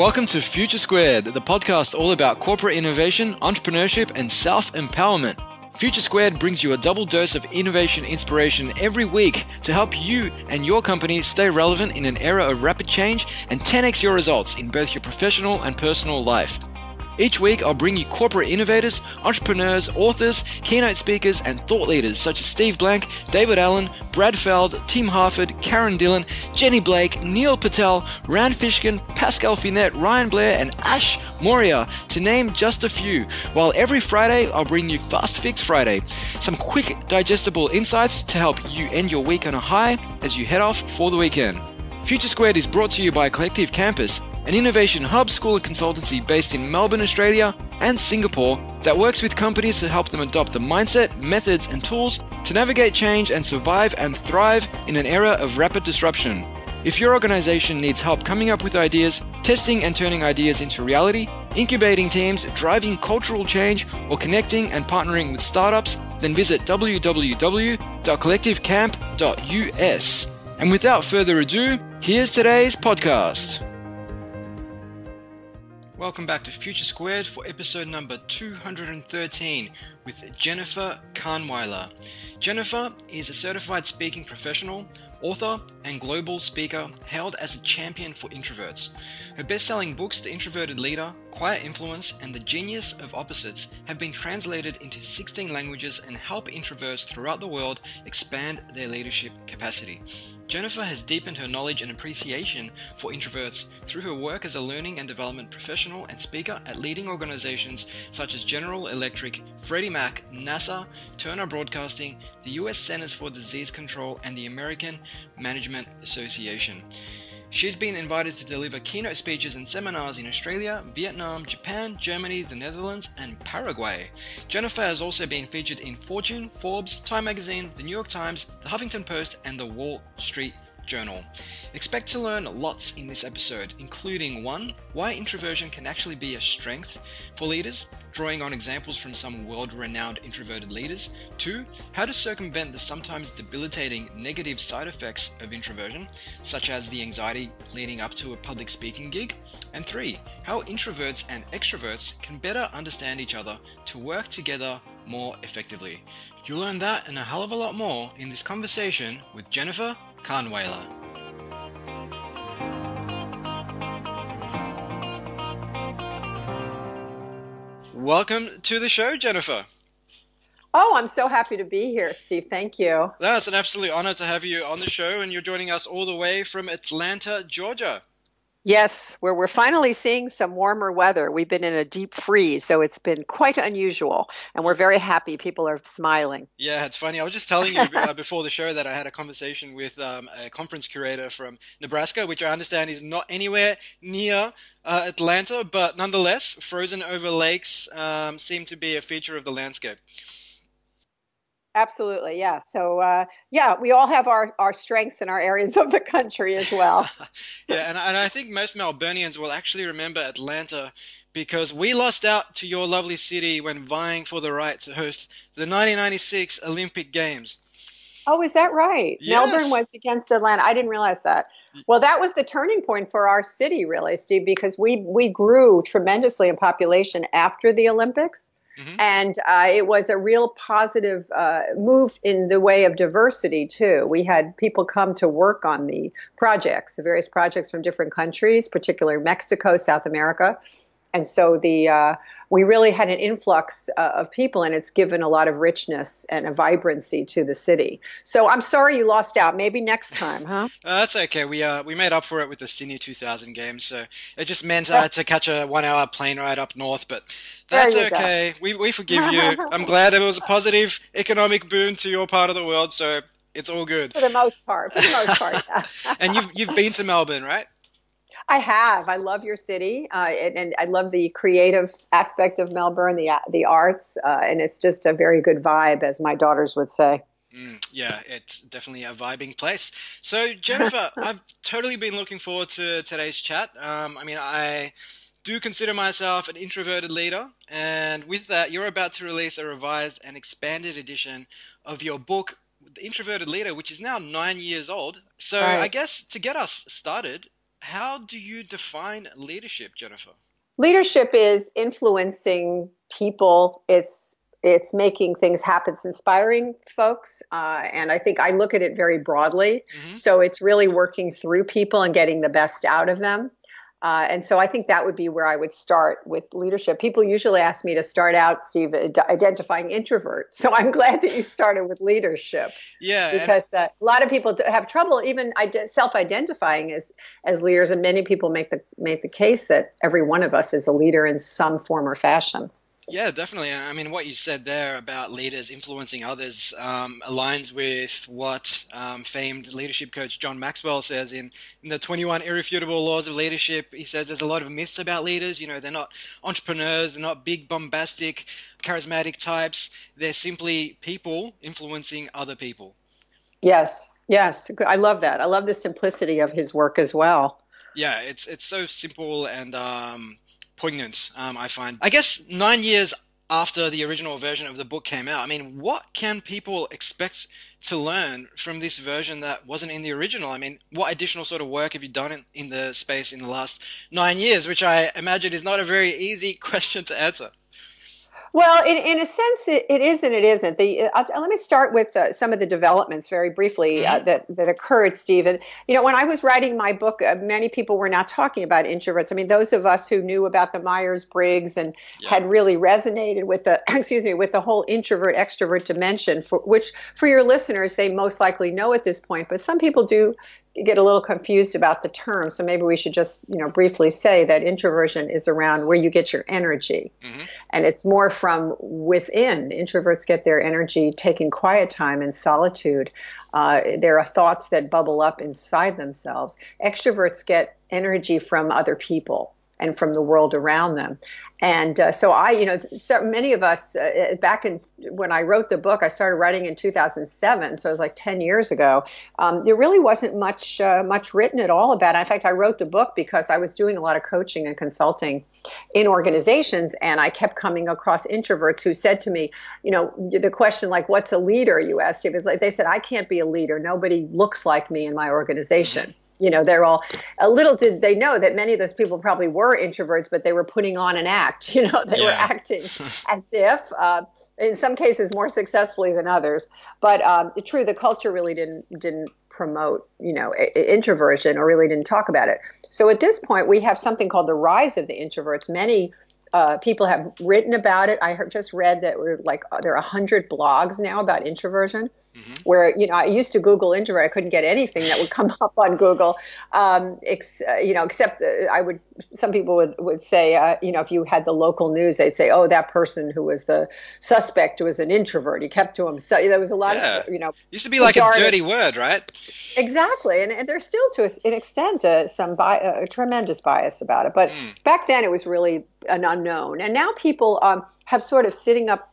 Welcome to Future Squared, the podcast all about corporate innovation, entrepreneurship, and self-empowerment. Future Squared brings you a double dose of innovation inspiration every week to help you and your company stay relevant in an era of rapid change and 10x your results in both your professional and personal life. Each week, I'll bring you corporate innovators, entrepreneurs, authors, keynote speakers, and thought leaders such as Steve Blank, David Allen, Brad Feld, Tim Harford, Karen Dillon, Jenny Blake, Neil Patel, Rand Fishkin, Pascal Finette, Ryan Blair, and Ash Moria, to name just a few. While every Friday, I'll bring you Fast Fix Friday, some quick, digestible insights to help you end your week on a high as you head off for the weekend. Future Squared is brought to you by Collective Campus, an innovation hub school and consultancy based in Melbourne, Australia and Singapore that works with companies to help them adopt the mindset, methods and tools to navigate change and survive and thrive in an era of rapid disruption. If your organization needs help coming up with ideas, testing and turning ideas into reality, incubating teams, driving cultural change, or connecting and partnering with startups, then visit www.collectivecamp.us. And without further ado, here's today's podcast. Welcome back to Future Squared for episode number 213 with Jennifer Kahnweiler. Jennifer is a certified speaking professional, author, and global speaker hailed as a champion for introverts. Her best-selling books, The Introverted Leader, Quiet Influence, and The Genius of Opposites have been translated into 16 languages and help introverts throughout the world expand their leadership capacity. Jennifer has deepened her knowledge and appreciation for introverts through her work as a learning and development professional and speaker at leading organizations such as General Electric, Freddie Mac, NASA, Turner Broadcasting, the US Centers for Disease Control, and the American Management Association. She's been invited to deliver keynote speeches and seminars in Australia, Vietnam, Japan, Germany, the Netherlands, and Paraguay. Jennifer has also been featured in Fortune, Forbes, Time Magazine, the New York Times, the Huffington Post, and the Wall Street Journal. Expect to learn lots in this episode, including 1. Why introversion can actually be a strength for leaders, drawing on examples from some world-renowned introverted leaders. 2. How to circumvent the sometimes debilitating negative side effects of introversion, such as the anxiety leading up to a public speaking gig. And 3. How introverts and extroverts can better understand each other to work together more effectively. You'll learn that and a hell of a lot more in this conversation with Jennifer Kahnweiler. Welcome to the show, Jennifer. Oh, I'm so happy to be here, Steve. Thank you. It's an absolute honor to have you on the show, and you're joining us all the way from Atlanta, Georgia. Yes, where we're finally seeing some warmer weather. We've been in a deep freeze, so it's been quite unusual, and we're very happy. People are smiling. Yeah, it's funny. I was just telling you before the show that I had a conversation with a conference curator from Nebraska, which I understand is not anywhere near Atlanta, but nonetheless, frozen over lakes seem to be a feature of the landscape. Absolutely, yeah. So, we all have our strengths in our areas of the country as well. Yeah, and I think most Melburnians will actually remember Atlanta because we lost out to your lovely city when vying for the right to host the 1996 Olympic Games. Oh, is that right? Yes. Melbourne was against Atlanta. I didn't realize that. Well, that was the turning point for our city, really, Steve, because we grew tremendously in population after the Olympics. Mm-hmm. And it was a real positive move in the way of diversity, too. We had people come to work on the projects, the various projects from different countries, particularly Mexico, South America. And so we really had an influx of people, and it's given a lot of richness and a vibrancy to the city. So I'm sorry you lost out. Maybe next time, huh? That's okay. We made up for it with the Sydney 2000 games. So it just meant I had to catch a 1-hour plane ride up north, but that's okay. We forgive you. I'm glad it was a positive economic boon to your part of the world, so it's all good. For the most part, yeah. And you've been to Melbourne, right? I have. I love your city, and I love the creative aspect of Melbourne, the arts, and it's just a very good vibe, as my daughters would say. Yeah, it's definitely a vibing place. So, Jennifer, I've totally been looking forward to today's chat. I do consider myself an introverted leader, and with that, you're about to release a revised and expanded edition of your book, The Introverted Leader, which is now 9 years old. So, right. I guess to get us started, how do you define leadership, Jennifer? Leadership is influencing people. It's making things happen. It's inspiring folks, and I think I look at it very broadly. Mm-hmm. So it's really working through people and getting the best out of them. And so I think that would be where I would start with leadership. People usually ask me to start out, Steve, identifying introverts. So I'm glad that you started with leadership. Yeah, because a lot of people have trouble even self-identifying as leaders, and many people make the case that every one of us is a leader in some form or fashion. yeah, definitely. I mean, what you said there about leaders influencing others aligns with what famed leadership coach John Maxwell says in the 21 Irrefutable Laws of Leadership. He says there's a lot of myths about leaders. You know, they're not entrepreneurs, they're not big, bombastic, charismatic types. They're simply people influencing other people. Yes, yes. I love that. I love the simplicity of his work as well. Yeah, it's so simple and poignant, I find. I guess 9 years after the original version of the book came out, I mean, what can people expect to learn from this version that wasn't in the original? I mean, what additional sort of work have you done in the space in the last 9 years, which I imagine is not a very easy question to answer. Well, in a sense, it is and it isn't. Let me start with some of the developments very briefly that occurred, Steve. And, when I was writing my book, many people were not talking about introverts. I mean, those of us who knew about the Myers-Briggs and had really resonated with with the whole introvert-extrovert dimension, which for your listeners, they most likely know at this point. But some people do get a little confused about the term. So maybe we should just, briefly say that introversion is around where you get your energy. Mm-hmm. And it's more from within. Introverts get their energy taking quiet time in solitude. There are thoughts that bubble up inside themselves. Extroverts get energy from other people and from the world around them. And so many of us when I wrote the book, I started writing in 2007. So it was like 10 years ago. There really wasn't much written at all about it. In fact, I wrote the book because I was doing a lot of coaching and consulting in organizations. And I kept coming across introverts who said to me, the question like, what's a leader? You asked. It was like, they said, I can't be a leader. Nobody looks like me in my organization. They're all, little did they know that many of those people probably were introverts, but they were putting on an act. They were acting as if, in some cases more successfully than others. But true, the culture really didn't promote, introversion, or really didn't talk about it. So at this point, we have something called the rise of the introverts. Many people have written about it. I just read that there are 100 blogs now about introversion. Mm-hmm. Where, I used to Google introvert. I couldn't get anything that would come up on Google, except some people would say, if you had the local news, they'd say, oh, that person who was the suspect was an introvert. He kept to himself. There was a lot of, used to be like a dirty word, right? Exactly. And there's still, to an extent, some a tremendous bias about it. But back then it was really an unknown. And now people have sort of sitting up,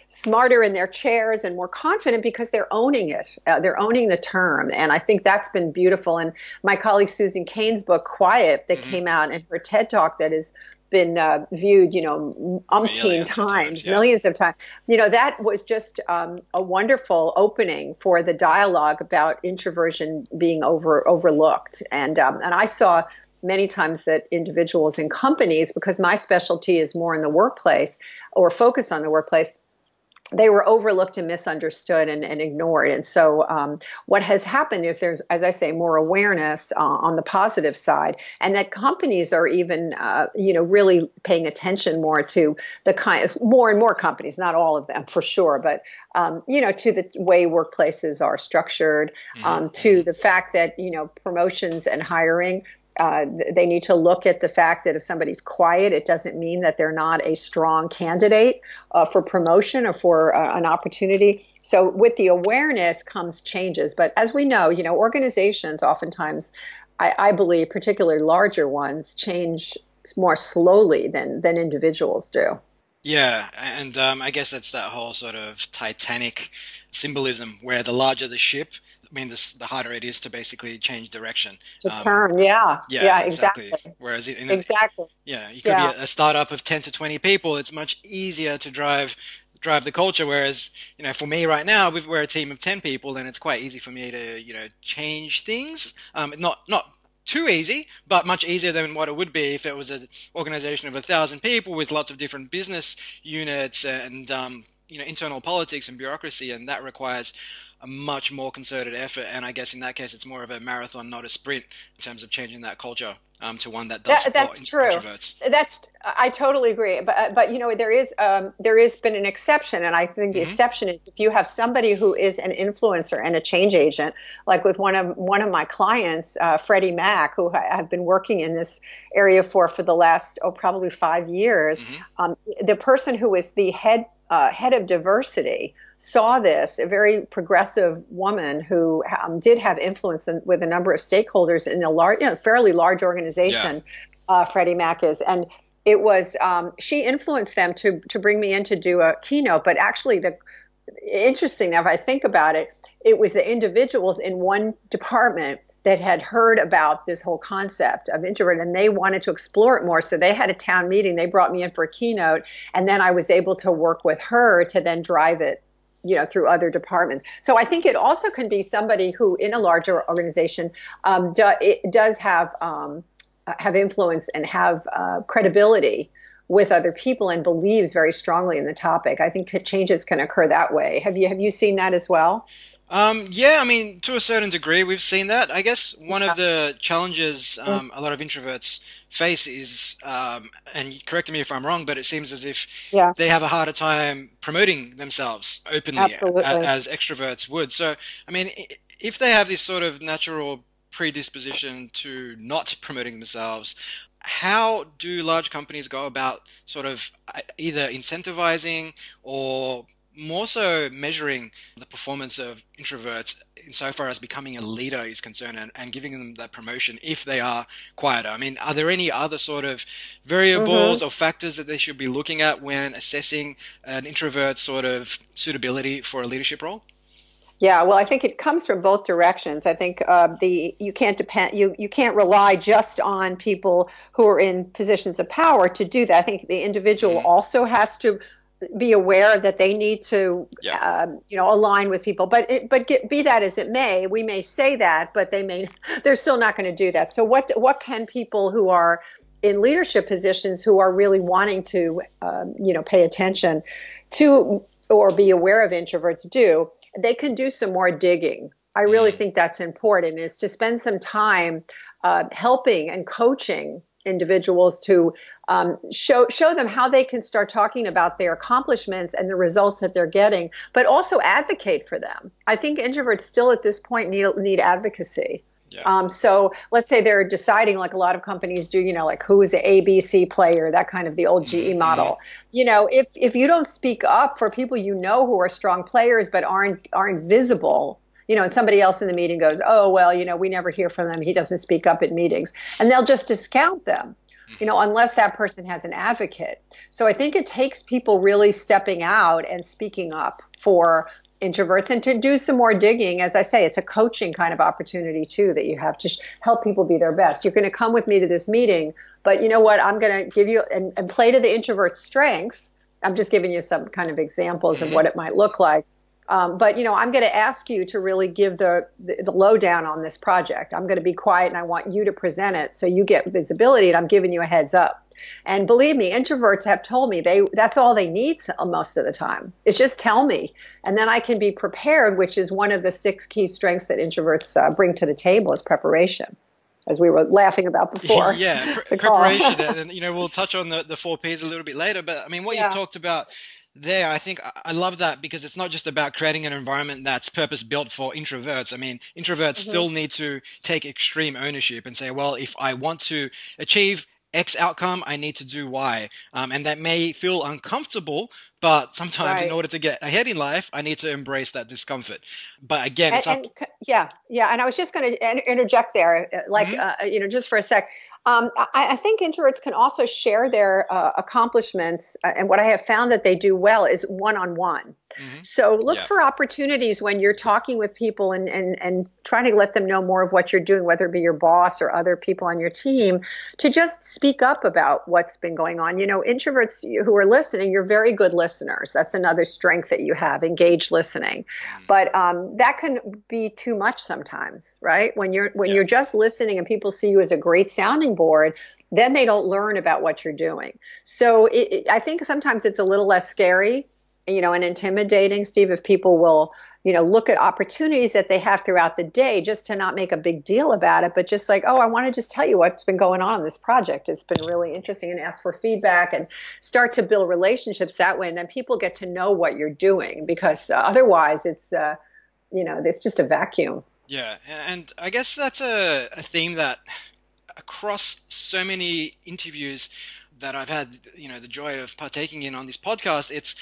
smarter in their chairs and more confident because they're owning it. They're owning the term. And I think that's been beautiful. And my colleague Susan Cain's book, Quiet, that came out, and her TED Talk that has been viewed, umpteen times, millions of times. That was just a wonderful opening for the dialogue about introversion being overlooked. And I saw many times that individuals in companies, because my specialty is more in the workplace or focused on the workplace, they were overlooked and misunderstood and ignored. And so what has happened is there's, as I say, more awareness on the positive side, and that companies are even, really paying attention more to more and more companies, not all of them for sure, but, to the way workplaces are structured, to the fact that, promotions and hiring, they need to look at the fact that if somebody's quiet, it doesn't mean that they're not a strong candidate for promotion or for an opportunity. So with the awareness comes changes. But as we know, organizations oftentimes, I believe, particularly larger ones, change more slowly than individuals do. Yeah, and I guess that's that whole sort of Titanic symbolism where the larger the ship, the harder it is to basically change direction. To turn, yeah, exactly. Whereas you could be a startup of 10 to 20 people. It's much easier to drive the culture. Whereas, for me right now, we're a team of 10 people, and it's quite easy for me to, change things. Not too easy, but much easier than what it would be if it was an organization of 1,000 people with lots of different business units and internal politics and bureaucracy, and that requires a much more concerted effort. And I guess in that case, it's more of a marathon, not a sprint, in terms of changing that culture to one that does support introverts. I totally agree. But there is been an exception, and I think the exception is if you have somebody who is an influencer and a change agent, like with one of my clients, Freddie Mac, who I've been working in this area for the last probably 5 years. The person who is the head of diversity saw this, a very progressive woman who did have influence with a number of stakeholders in a fairly large organization. Freddie Mac is, and it was she influenced them to bring me in to do a keynote. But actually, interesting now, if I think about it, it was the individuals in one department that had heard about this whole concept of introvert, and they wanted to explore it more. So they had a town meeting. They brought me in for a keynote, and then I was able to work with her to then drive it, through other departments. So I think it also can be somebody who, in a larger organization, does have influence and have credibility with other people and believes very strongly in the topic. I think changes can occur that way. Have you seen that as well? Yeah, I mean, to a certain degree, we've seen that. I guess one of the challenges a lot of introverts face is, and correct me if I'm wrong, but it seems as if they have a harder time promoting themselves openly as extroverts would. So, I mean, if they have this sort of natural predisposition to not promoting themselves, how do large companies go about sort of either incentivizing or more so measuring the performance of introverts insofar as becoming a leader is concerned and giving them that promotion if they are quieter? I mean, are there any other sort of variables or factors that they should be looking at when assessing an introvert's sort of suitability for a leadership role? Yeah, well, I think it comes from both directions. I think you can't rely just on people who are in positions of power to do that. I think the individual also has to be aware that they need to, align with people. But be that as it may, we may say that, but they're still not going to do that. So what can people who are in leadership positions who are really wanting to, pay attention to or be aware of introverts do? They can do some more digging. I really think that's important, is to spend some time helping and coaching individuals to show them how they can start talking about their accomplishments and the results that they're getting, but also advocate for them. I think introverts still at this point need advocacy. Yeah. So let's say they're deciding, like a lot of companies do, like who is an ABC player, that kind of the old GE model. If you don't speak up for people who are strong players but aren't visible, and somebody else in the meeting goes, oh, well, we never hear from him. He doesn't speak up at meetings. And they'll just discount them, unless that person has an advocate. So I think it takes people really stepping out and speaking up for introverts and to do some more digging. As I say, it's a coaching kind of opportunity, too, that you have to help people be their best. You're going to come with me to this meeting, but you know what? I'm going to give you and play to the introvert's strength. I'm just giving you some kind of examples of what it might look like. But I'm going to ask you to really give the lowdown on this project. I'm going to be quiet and I want you to present it so you get visibility, and I'm giving you a heads up. And believe me, introverts have told me that's all they need most of the time. It's just tell me, and then I can be prepared, which is one of the 6 key strengths that introverts bring to the table, is preparation, as we were laughing about before. Yeah, preparation. And we'll touch on the 4 Ps a little bit later. But I mean, what you talked about there, I think I love that, because it's not just about creating an environment that's purpose-built for introverts. I mean, introverts still need to take extreme ownership and say, well, if I want to achieve X outcome, I need to do Y. And that may feel uncomfortable, but sometimes in order to get ahead in life, I need to embrace that discomfort. But again, it's up. And I was just going to interject there, just for a sec. I think introverts can also share their accomplishments. And what I have found that they do well is one-on-one. So look for opportunities when you're talking with people and trying to let them know more of what you're doing, whether it be your boss or other people on your team, to just speak up about what's been going on. Introverts who are listening, you're very good listeners. listeners. That's another strength that you have, engaged listening. But that can be too much sometimes, right? When you're just listening and people see you as a great sounding board, then they don't learn about what you're doing. So I think sometimes it's a little less scary, and intimidating, Steve, if people will, look at opportunities that they have throughout the day, just to not make a big deal about it, but just like, oh, I want to just tell you what's been going on in this project. It's been really interesting, and ask for feedback and start to build relationships that way. And then people get to know what you're doing, because otherwise it's, it's just a vacuum. Yeah. And I guess that's a theme that across so many interviews that I've had, the joy of partaking in on this podcast, it's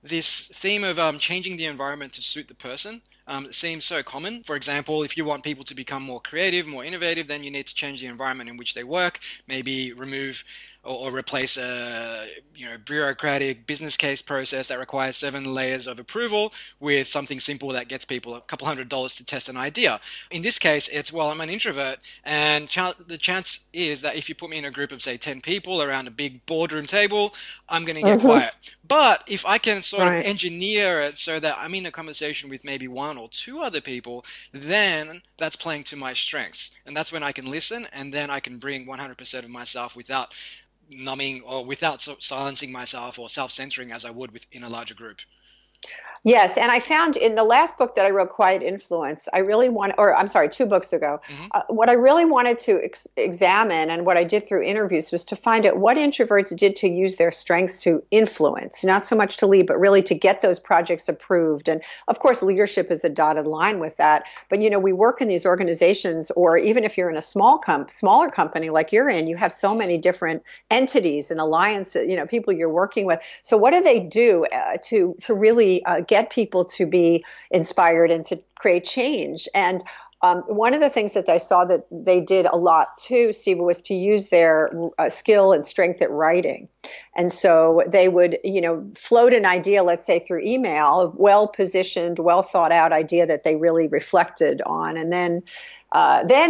this theme of changing the environment to suit the person. It seems so common. For example, if you want people to become more creative, more innovative, then you need to change the environment in which they work, maybe remove or replace a bureaucratic business case process that requires 7 layers of approval with something simple that gets people a couple $100s to test an idea. In this case, it's, well, I'm an introvert, and the chance is that if you put me in a group of, say, 10 people around a big boardroom table, I'm going to get quiet. But if I can sort of engineer it so that I'm in a conversation with maybe 1 or 2 other people, then that's playing to my strengths. And that's when I can listen, and then I can bring 100% of myself without numbing or without silencing myself or self-censoring as I would within a larger group. Yes, and I found in the last book that I wrote, Quiet Influence, 2 books ago, what I really wanted to examine, and what I did through interviews, was to find out what introverts did to use their strengths to influence, not so much to lead, but really to get those projects approved. And of course, leadership is a dotted line with that. But, we work in these organizations, or even if you're in a smaller company like you're in, you have so many different entities and alliances, people you're working with. So what do they do to really get people to be inspired and to create change? And one of the things that I saw that they did a lot too, Steve, was to use their skill and strength at writing. And so they would, float an idea, let's say through email, a well-positioned, well-thought-out idea that they really reflected on. And then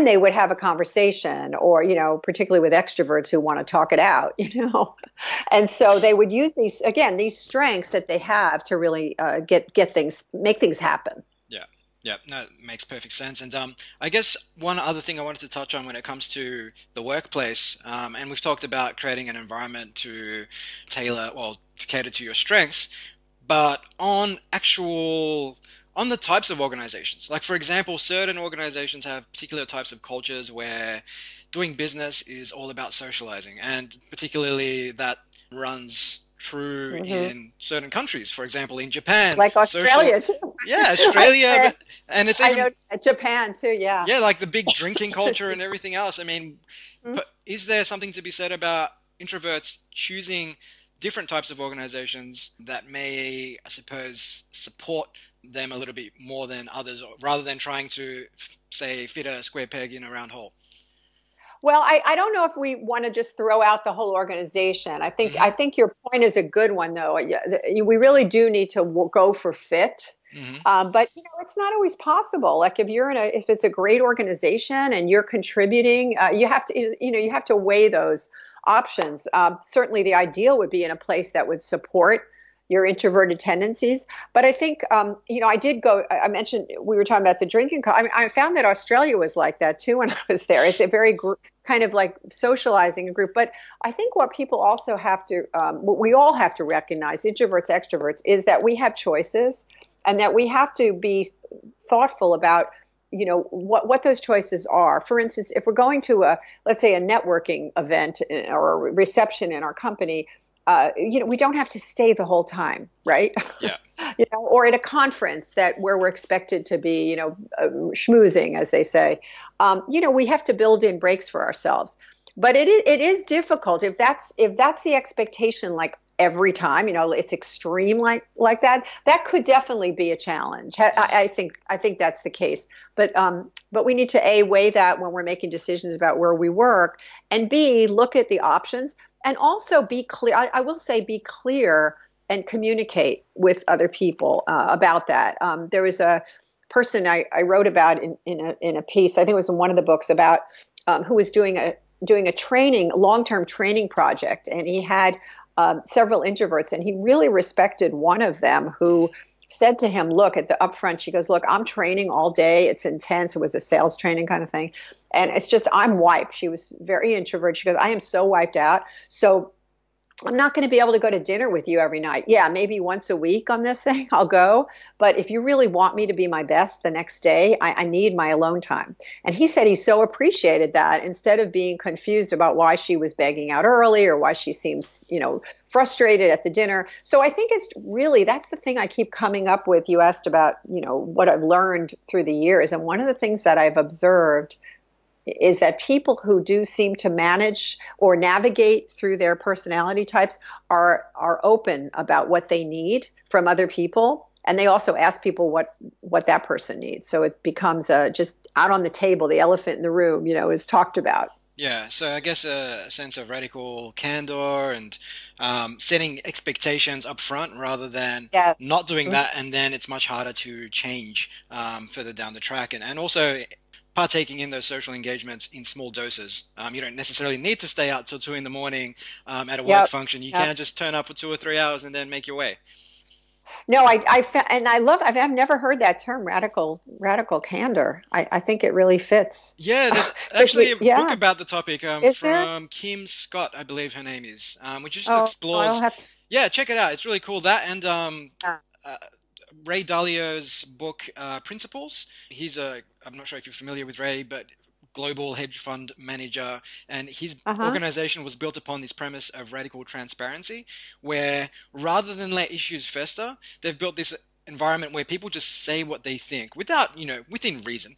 they would have a conversation, or, particularly with extroverts who want to talk it out, And so they would use these strengths that they have to really make things happen. Yeah, no, it makes perfect sense. And I guess one other thing I wanted to touch on when it comes to the workplace, and we've talked about creating an environment to cater to your strengths, but on the types of organizations. Like, for example, certain organizations have particular types of cultures where doing business is all about socializing, and particularly that runs true in certain countries. For example, in Japan, like Australia too. Yeah, Australia, and it's even, I know Japan too. Yeah, like the big drinking culture and everything else. I mean, but is there something to be said about introverts choosing different types of organizations that may, I suppose, support them a little bit more than others, rather than trying to, say, fit a square peg in a round hole? Well, I don't know if we want to just throw out the whole organization. I think your point is a good one, though. We really do need to go for fit. But it's not always possible. Like if it's a great organization and you're contributing, you have to weigh those options. Certainly, the ideal would be in a place that would support your introverted tendencies. But I think, I mentioned, we were talking about the drinking. I found that Australia was like that too when I was there. It's a very kind of like socializing a group. But I think what people also have to, what we all have to recognize, introverts, extroverts, is that we have choices, and that we have to be thoughtful about what those choices are. For instance, if we're going to let's say a networking event or a reception in our company, we don't have to stay the whole time, right? Yeah. Or at a conference where we're expected to be, schmoozing, as they say. We have to build in breaks for ourselves. But it is difficult if that's the expectation, like every time, it's extreme like that. That could definitely be a challenge. I think that's the case. But we need to weigh that when we're making decisions about where we work, and B, look at the options. And also be clear. I will say be clear and communicate with other people about that. There was a person I wrote about in a piece, I think it was in one of the books, about who was doing a long-term training project. And he had several introverts, and he really respected one of them who said to him, look, at the upfront, she goes, look, I'm training all day. It's intense. It was a sales training kind of thing. And it's just, I'm wiped. She was very introverted. She goes, I am so wiped out. So I'm not going to be able to go to dinner with you every night. Yeah, maybe once a week on this thing, I'll go. But if you really want me to be my best the next day, I need my alone time. And he said he so appreciated that, instead of being confused about why she was begging out early or why she seems, frustrated at the dinner. So I think it's really, that's the thing I keep coming up with. You asked about, what I've learned through the years. And one of the things that I've observed is that people who do seem to manage or navigate through their personality types are open about what they need from other people. And they also ask people what that person needs. So it becomes just out on the table, the elephant in the room, is talked about. Yeah, so I guess a sense of radical candor and setting expectations up front rather than not doing that, and then it's much harder to change further down the track. And also partaking in those social engagements in small doses. You don't necessarily need to stay out till 2 a.m. At a work function. You can just turn up for 2 or 3 hours and then make your way. No, I've never heard that term, radical candor. I think it really fits. Yeah, there's actually a book about the topic from there? Kim Scott, I believe her name is, which just explores. Yeah, check it out. It's really cool. That and Ray Dalio's book, Principles. I'm not sure if you're familiar with Ray, but global hedge fund manager, and his organization was built upon this premise of radical transparency, where rather than let issues fester, they've built this environment where people just say what they think without, within reason.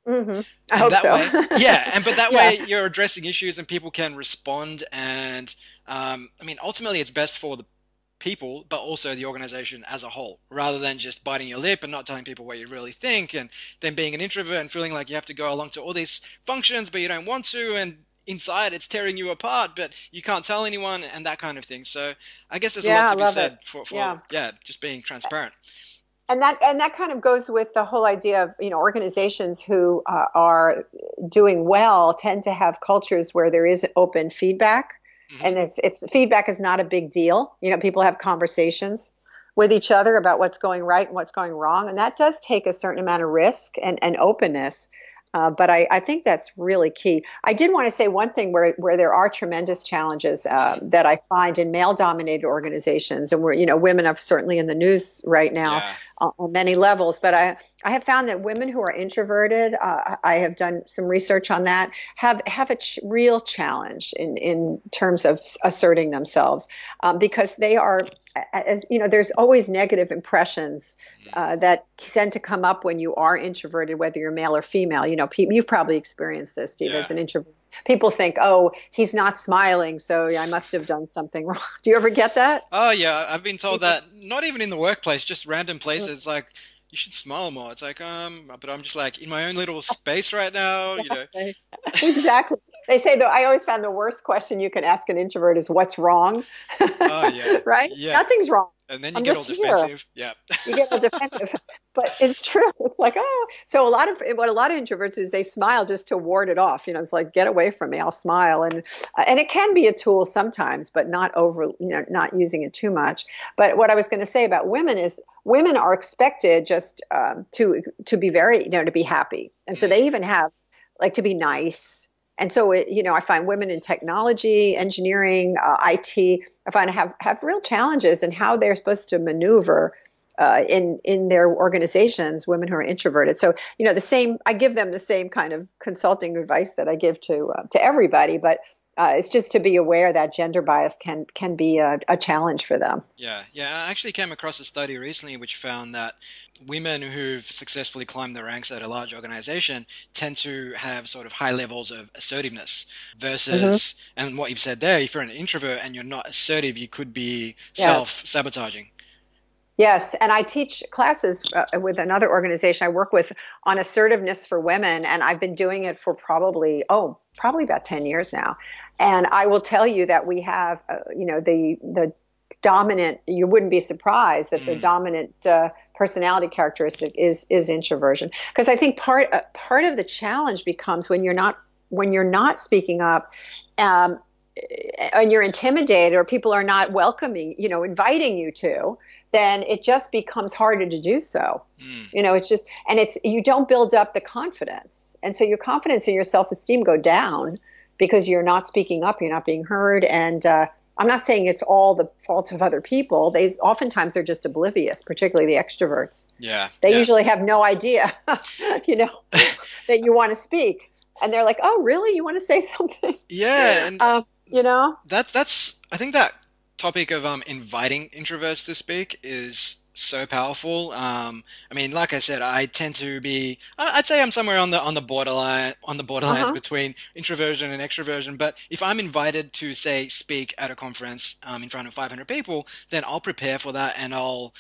Mm-hmm. I hope so. But that way you're addressing issues and people can respond, and ultimately it's best for the people, but also the organization as a whole, rather than just biting your lip and not telling people what you really think, and then being an introvert and feeling like you have to go along to all these functions, but you don't want to, and inside it's tearing you apart, but you can't tell anyone, and that kind of thing. So I guess there's a lot to be said for just being transparent. And that kind of goes with the whole idea of, organizations who are doing well tend to have cultures where there is open feedback. And it's feedback is not a big deal. People have conversations with each other about what's going right and what's going wrong. And that does take a certain amount of risk and openness. But I think that's really key. I did want to say one thing where there are tremendous challenges that I find in male-dominated organizations, and where women are certainly in the news right now on many levels. But I have found that women who are introverted, I have done some research on that, have a real challenge in terms of asserting themselves because they are, as there's always negative impressions that tend to come up when you are introverted, whether you're male or female. You've probably experienced this, Steve, as an introvert. People think, oh, he's not smiling, so I must have done something wrong. Do you ever get that? Oh, yeah. I've been told that, not even in the workplace, just random places, like, you should smile more. It's like, but I'm just like in my own little space right now, Exactly. They say, though, I always found the worst question you can ask an introvert is, what's wrong? Oh, yeah. Right? Yeah. Nothing's wrong. And then you get all defensive. Yeah. You get all defensive. But it's true. It's like, so what a lot of introverts do is they smile just to ward it off. It's like, get away from me, I'll smile. And it can be a tool sometimes, but not not using it too much. But what I was going to say about women is women are expected just to be very, to be happy. And so they even have to be nice. And so, I find women in technology, engineering, IT, I find have real challenges in how they're supposed to maneuver in their organizations, women who are introverted. So, I give them the same kind of consulting advice that I give to everybody, but it's just to be aware that gender bias can be a challenge for them. Yeah. I actually came across a study recently which found that women who've successfully climbed the ranks at a large organization tend to have sort of high levels of assertiveness versus, and what you've said there, if you're an introvert and you're not assertive, you could be self-sabotaging. Yes, and I teach classes with another organization I work with on assertiveness for women, and I've been doing it for probably about 10 years now. And I will tell you that we have, the dominant, you wouldn't be surprised that the dominant personality characteristic is introversion. Because I think part of the challenge becomes when you're not speaking up, and you're intimidated, or people are not welcoming, inviting you to, then it just becomes harder to do so. It's just, and you don't build up the confidence. And so your confidence and your self-esteem go down because you're not speaking up, you're not being heard. And I'm not saying it's all the fault of other people. Oftentimes they're just oblivious, particularly the extroverts. Yeah. They usually have no idea, that you want to speak. And they're like, oh, really? You want to say something? Yeah. And That's, I think that topic of inviting introverts to speak is so powerful. I mean, like I said, I tend to be, I'd say I'm somewhere on the borderlines between introversion and extroversion. But if I'm invited to, say, speak at a conference in front of 500 people, then I'll prepare for that, and I'll,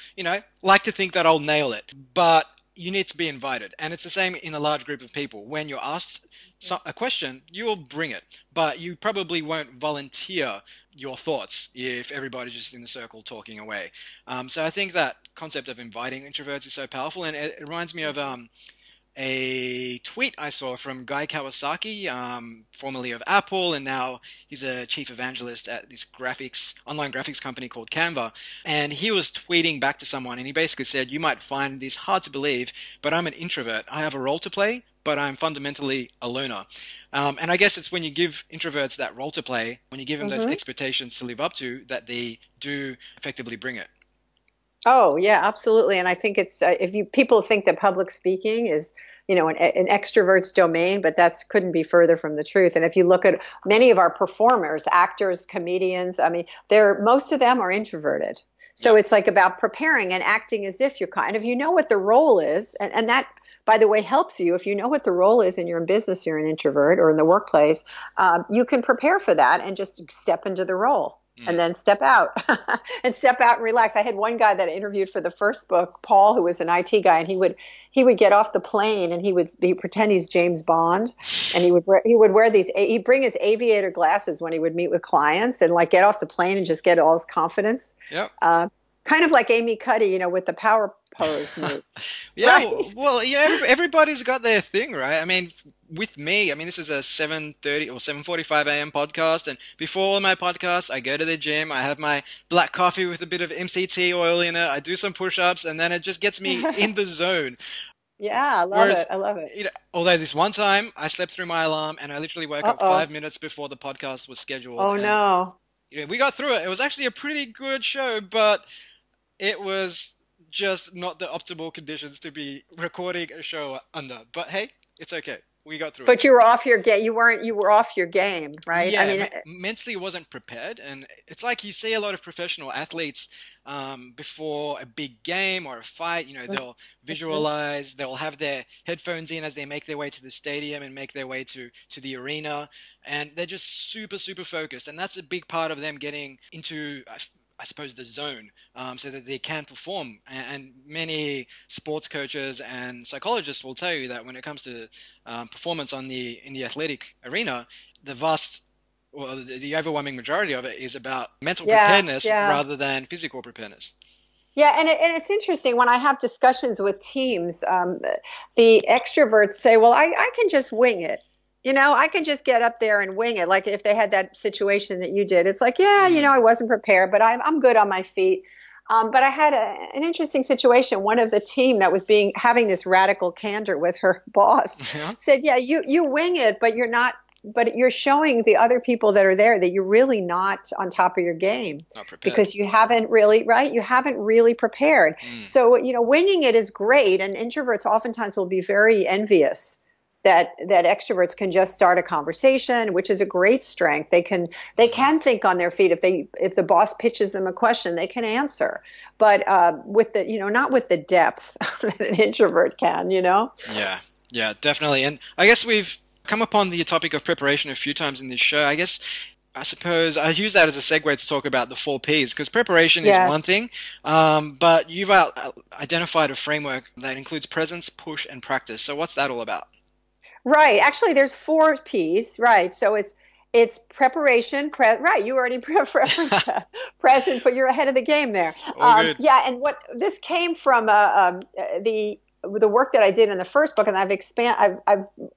like to think that I'll nail it. But you need to be invited. And it's the same in a large group of people. When you're asked a question, you will bring it, but you probably won't volunteer your thoughts if everybody's just in the circle talking away. So I think that concept of inviting introverts is so powerful. And it reminds me of a tweet I saw from Guy Kawasaki, formerly of Apple, and now he's a chief evangelist at this online graphics company called Canva. And he was tweeting back to someone, and he basically said, you might find this hard to believe, but I'm an introvert. I have a role to play, but I'm fundamentally a loner. And I guess it's when you give introverts that role to play, when you give them those expectations to live up to, that they do effectively bring it. Oh, yeah, absolutely. And I think it's people think that public speaking is, an extrovert's domain, but couldn't be further from the truth. And if you look at many of our performers, actors, comedians, I mean, most of them are introverted. So it's like about preparing and acting as if you're if you know what the role is, and that, by the way, helps you. If you know what the role is and you're in business, you're an introvert, or in the workplace, you can prepare for that and just step into the role. And then step out and relax. I had one guy that I interviewed for the first book, Paul, who was an IT guy, and he would get off the plane and he would pretend he's James Bond, and he'd bring his aviator glasses when he would meet with clients, and like get off the plane and just get all his confidence. Yep. Kind of like Amy Cuddy, with the power pose moves. Yeah, right? Well, everybody's got their thing, right? I mean, with me, this is a 7:30 or 7:45 a.m. podcast, and before my podcast, I go to the gym, I have my black coffee with a bit of MCT oil in it, I do some push-ups, and then it just gets me in the zone. Yeah, I love it. Although this one time, I slept through my alarm, and I literally woke up 5 minutes before the podcast was scheduled. Oh, no. We got through it. It was actually a pretty good show, but it was just not the optimal conditions to be recording a show under. But hey, it's okay. We got through it. But you were off your game. You were off your game, right? Yeah, mentally wasn't prepared. And it's like you see a lot of professional athletes before a big game or a fight, they'll visualize, they'll have their headphones in as they make their way to the stadium and make their way to the arena. And they're just super, super focused. And that's a big part of them getting into, I suppose, the zone, so that they can perform. And many sports coaches and psychologists will tell you that when it comes to performance in the athletic arena, the overwhelming majority of it is about mental preparedness rather than physical preparedness. Yeah, and it's interesting when I have discussions with teams, the extroverts say, well, I can just wing it. I can just get up there and wing it. Like if they had that situation that you did, it's like, I wasn't prepared, but I'm good on my feet. But I had an interesting situation. One of the team that was having this radical candor with her boss said, you wing it, but you're showing the other people that are there that you're really not on top of your game because you haven't really prepared. So, winging it is great. And introverts oftentimes will be very envious that extroverts can just start a conversation, which is a great strength. They can think on their feet. If the boss pitches them a question, they can answer. But with the not with the depth that an introvert can. Yeah, definitely. And I guess we've come upon the topic of preparation a few times in this show. I suppose I use that as a segue to talk about the 4 Ps, because preparation is one thing, but you've identified a framework that includes presence, push, and practice. So what's that all about? Right. Actually, there's 4 Ps. Right. So it's preparation. Right. You already referenced present, but you're ahead of the game there. Yeah. And what this came from the work that I did in the first book, and I've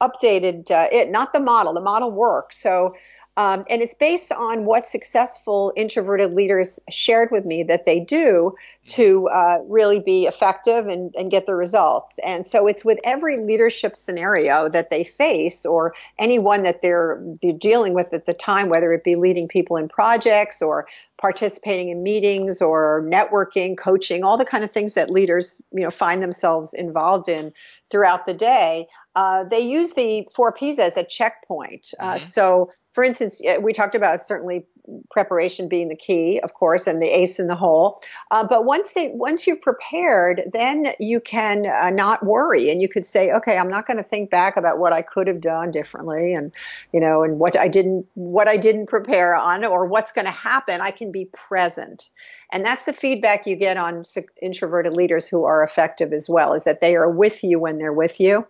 updated it. Not the model. The model works. So And it's based on what successful introverted leaders shared with me that they do to really be effective and get the results. And so it's with every leadership scenario that they face, or anyone that they're dealing with at the time, whether it be leading people in projects or participating in meetings or networking, coaching, all the kind of things that leaders, find themselves involved in throughout the day. They use the 4Ps as a checkpoint. So, for instance, we talked about certainly preparation being the key, of course, and the ace in the hole. But once you've prepared, then you can not worry, and you could say, okay, I'm not going to think back about what I could have done differently, and and what I didn't prepare on, or what's going to happen. I can be present. And that's the feedback you get on introverted leaders who are effective as well, is that they are with you when they're with you,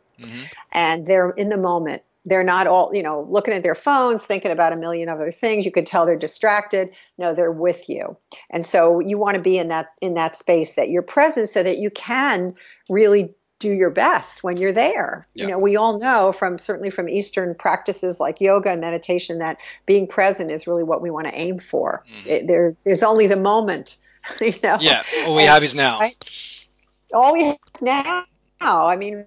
and they're in the moment. They're not all, looking at their phones, thinking about a million other things. You could tell they're distracted. No, they're with you. And so you want to be in that space, that you're present, so that you can really do your best when you're there. Yeah. We all know certainly from Eastern practices like yoga and meditation, that being present is really what we want to aim for. There's only the moment, Yeah, all we have is now. Right? All we have is now. I mean,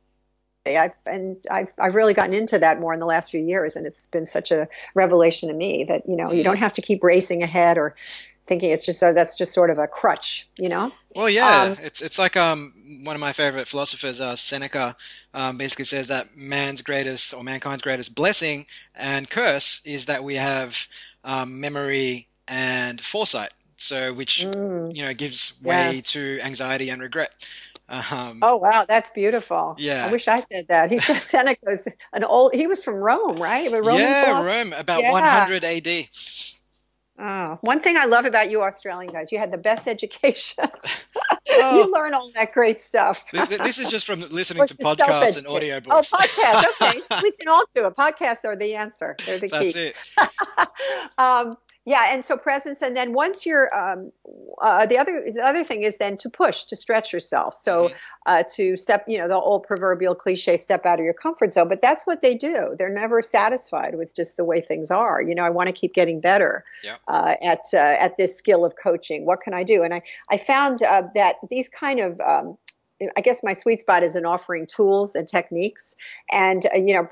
I've really gotten into that more in the last few years, and it's been such a revelation to me that you don't have to keep racing ahead or thinking it's just that's just sort of a crutch, Well, yeah, it's like one of my favorite philosophers, Seneca, basically says that mankind's greatest blessing and curse is that we have memory and foresight. So which gives way to anxiety and regret. Oh wow, that's beautiful. Yeah, I wish I said that. He said Seneca's he was from Rome, right? Rome, about 100 AD. One thing I love about you Australian guys, you had the best education. You learn all that great stuff. This is just from listening to podcasts and audiobooks. Oh, podcasts. Okay, so we can all do it. Podcasts are the answer. They're the key. That's it. Yeah, and so presence, and then once you're, the other thing is then to push, to stretch yourself. So to step, the old proverbial cliche, step out of your comfort zone. But that's what they do. They're never satisfied with just the way things are. I want to keep getting better at this skill of coaching. What can I do? And I found that these kind of I guess my sweet spot is in offering tools and techniques. And,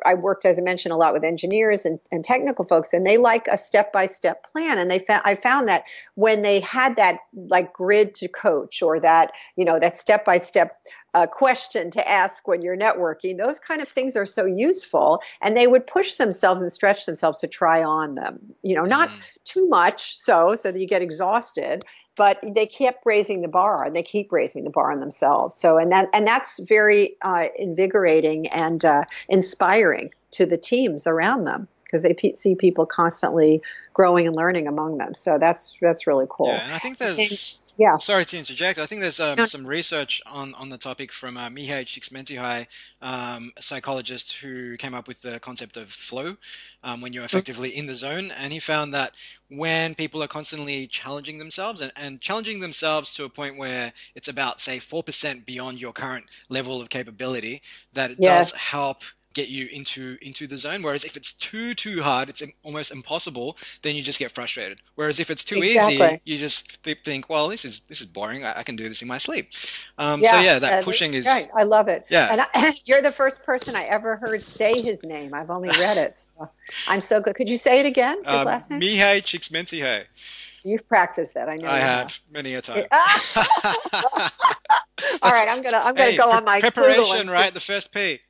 I worked, as I mentioned, a lot with engineers and technical folks, and they like a step-by-step plan. And I found that when they had that like grid to coach, or that, that step-by-step question to ask when you're networking, those kind of things are so useful, and they would push themselves and stretch themselves to try on them, not too much so that you get exhausted, but they kept raising the bar, and they keep raising the bar on themselves. So, and that's very invigorating and inspiring to the teams around them, because they see people constantly growing and learning among them. So that's really cool. Yeah, and I think there's sorry to interject. I think there's some research on the topic from Mihai Csikszentmihalyi, a psychologist who came up with the concept of flow, when you're effectively in the zone. And he found that when people are constantly challenging themselves and challenging themselves to a point where it's about, say, 4% beyond your current level of capability, that it does help get you into the zone. Whereas if it's too hard, it's almost impossible, then you just get frustrated. Whereas if it's too easy, you just think, well, this is boring. I can do this in my sleep. That pushing is right. I love it. Yeah, and you're the first person I ever heard say his name. I've only read it. So I'm so good. Could you say it again? His last name? Mihai Csikszentmihalyi. You've practiced that. I know. I have many a time. All right, I'm gonna go on my preparation. Right, the first P.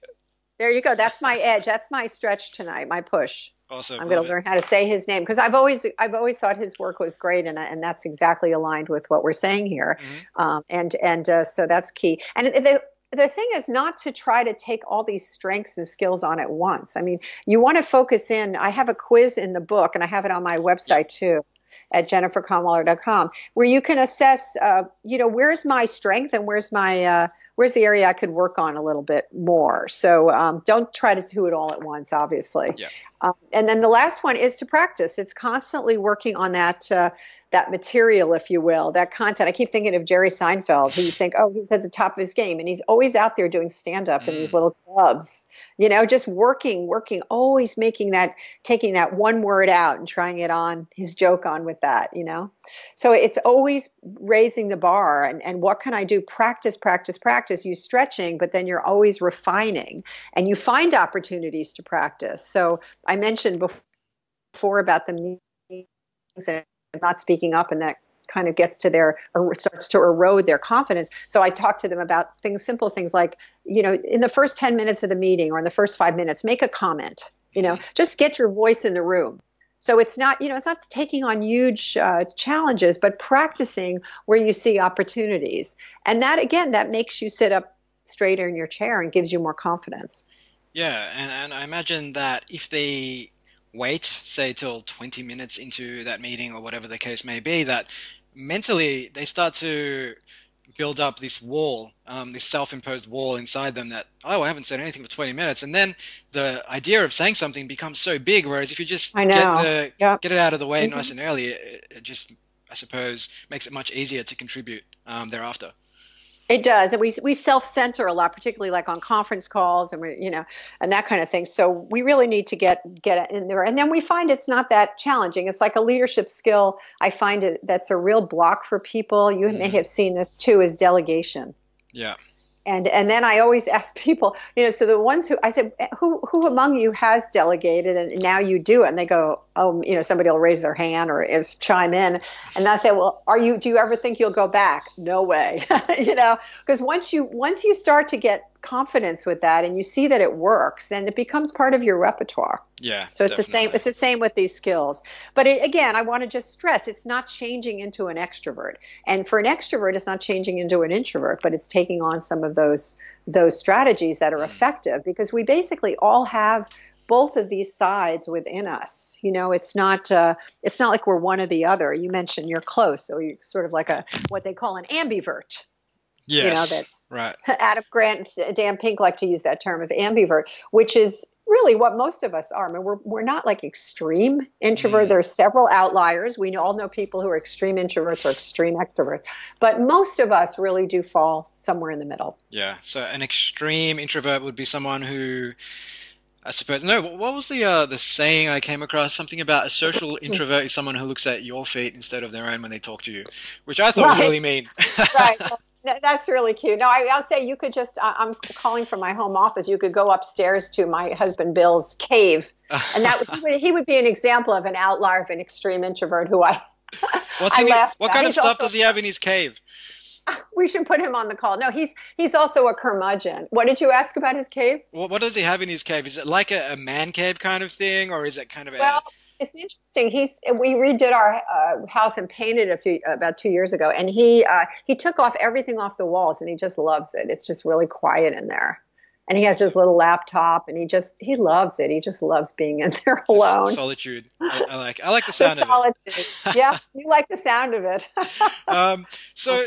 There you go. That's my edge. That's my stretch tonight, my push. Awesome. I'm going to learn how to say his name, because I've always thought his work was great, and that's exactly aligned with what we're saying here. So that's key. And the thing is not to try to take all these strengths and skills on at once. I mean, you want to focus in. I have a quiz in the book, and I have it on my website too, at jenniferkahnweiler.com, where you can assess, where's my strength and where's the area I could work on a little bit more. So don't try to do it all at once, obviously. Yeah. And then the last one is to practice. It's constantly working on that that material, if you will, that content. I keep thinking of Jerry Seinfeld, who you think, oh, he's at the top of his game, and he's always out there doing stand-up in these little clubs, just working, always taking that one word out and trying it on, his joke on with that, So it's always raising the bar, and what can I do? Practice, use stretching, but then you're always refining, and you find opportunities to practice. So I mentioned before about the meetings and not speaking up, and that kind of gets to starts to erode their confidence. So I talk to them about simple things like, in the first 10 minutes of the meeting or in the first 5 minutes, make a comment, just get your voice in the room. So it's not taking on huge challenges, but practicing where you see opportunities. And that, again, that makes you sit up straighter in your chair and gives you more confidence. Yeah, and I imagine that if they wait, say, till 20 minutes into that meeting or whatever the case may be, that mentally they start to build up this wall, this self-imposed wall inside them that, oh, I haven't said anything for 20 minutes. And then the idea of saying something becomes so big, whereas if you just get it out of the way nice and early, it just, I suppose, makes it much easier to contribute thereafter. It does, and we self-center a lot, particularly like on conference calls, and and that kind of thing. So we really need to get in there, and then we find it's not that challenging. It's like a leadership skill. I find that's a real block for people. You may have seen this too, is delegation. Yeah. And then I always ask people, so the ones who I said, who among you has delegated and now you do it? And they go, oh, somebody will raise their hand or chime in. And I say, well, do you ever think you'll go back? No way. Because once you start to get confidence with that and you see that it works, then it becomes part of your repertoire. Yeah. So it's definitely. the same with these skills. But again, I want to just stress, it's not changing into an extrovert. And for an extrovert, it's not changing into an introvert, but it's taking on some of those strategies that are effective, because we basically all have both of these sides within us. It's not like we're one or the other. You mentioned you're close, so you're sort of like what they call an ambivert. Yes. Right. Adam Grant, Dan Pink like to use that term of ambivert, which is really what most of us are. I mean, we're not like extreme introvert. There are several outliers. We all know people who are extreme introverts or extreme extroverts, but most of us really do fall somewhere in the middle. Yeah. So an extreme introvert would be someone who, I suppose, no, what was the saying I came across? Something about a social introvert is someone who looks at your feet instead of their own when they talk to you, which I thought was really mean. Right. That's really cute. No, I'll say you could just, I'm calling from my home office. You could go upstairs to my husband Bill's cave. And he would be an example of an outlier of an extreme introvert who I laughed What kind of stuff does he have in his cave? We should put him on the call. No, he's also a curmudgeon. What did you ask about his cave? What does he have in his cave? Is it like a man cave kind of thing, or is it kind of It's interesting. We redid our house and painted about 2 years ago, and he took everything off the walls, and he just loves it. It's just really quiet in there, and he has his little laptop, and he loves it. He just loves being in there alone. Solitude. I like the sound of it. Yeah, you like the sound of it. So,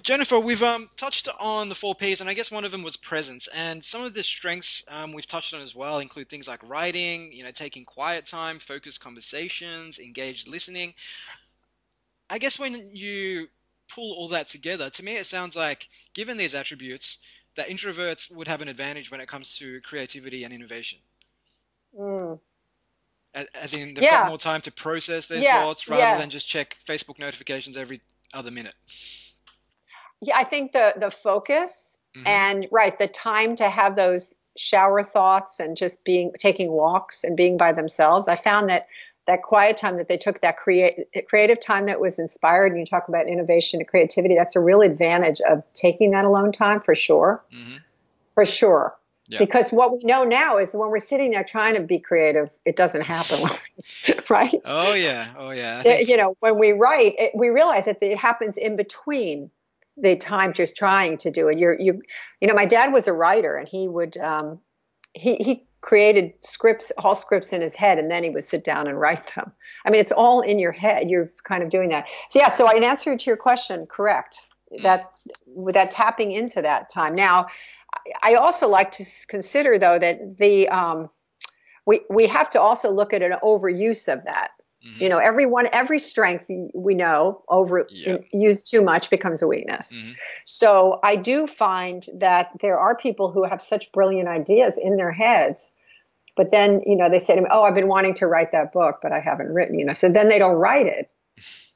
Jennifer, we've touched on the 4 Ps, and I guess one of them was presence. And some of the strengths we've touched on as well include things like writing, taking quiet time, focused conversations, engaged listening. I guess when you pull all that together, to me it sounds like, given these attributes, that introverts would have an advantage when it comes to creativity and innovation. As in, they've got more time to process their thoughts rather than just check Facebook notifications every other minute. Yeah, I think the focus and the time to have those shower thoughts and just taking walks and being by themselves. I found that quiet time that they took, that creative time that was inspired, and you talk about innovation and creativity, that's a real advantage of taking that alone time for sure. For sure. Yeah. Because what we know now is when we're sitting there trying to be creative, it doesn't happen, right? Oh yeah. When we write, we realize that it happens in between the time you're trying to do it. My dad was a writer, and he would he created all scripts in his head, and then he would sit down and write them. I mean, it's all in your head. You're kind of doing that. So yeah. So in answer to your question, correct. That with that tapping into that time. Now, I also like to consider though that we have to also look at an overuse of that. You know, every strength we know used too much becomes a weakness. So I do find that there are people who have such brilliant ideas in their heads, but then, you know, they say to me, oh, I've been wanting to write that book, but I haven't written, you know, so then they don't write it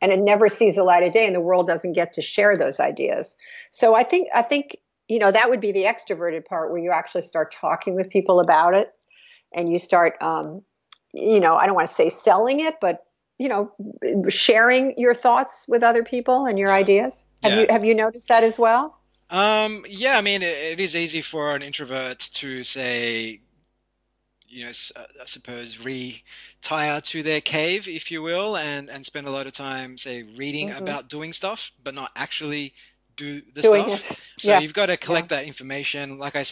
and it never sees the light of day and the world doesn't get to share those ideas. So I think, you know, that would be the extroverted part where you actually start talking with people about it and you start, you know, I don't want to say selling it, but, you know, sharing your thoughts with other people and your ideas. Have you noticed that as well? Yeah, I mean, it is easy for an introvert to say, you know, I suppose retire to their cave, if you will, and spend a lot of time, say, reading about doing stuff, but not actually do the stuff. So you've got to collect that information. Like I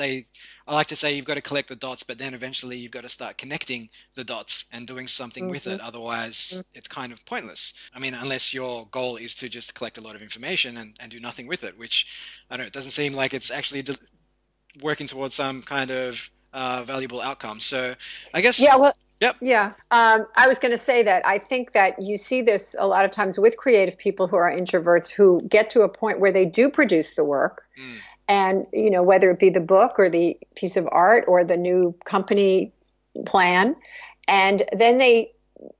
like to say you've got to collect the dots, but then eventually you've got to start connecting the dots and doing something with it. Otherwise, it's kind of pointless. I mean, unless your goal is to just collect a lot of information and do nothing with it, which, I don't know, it doesn't seem like it's actually working towards some kind of valuable outcome. So I guess... Yeah, well, yeah. I was going to say that I think that you see this a lot of times with creative people who are introverts who get to a point where they do produce the work. And, you know, whether it be the book or the piece of art or the new company plan. And then they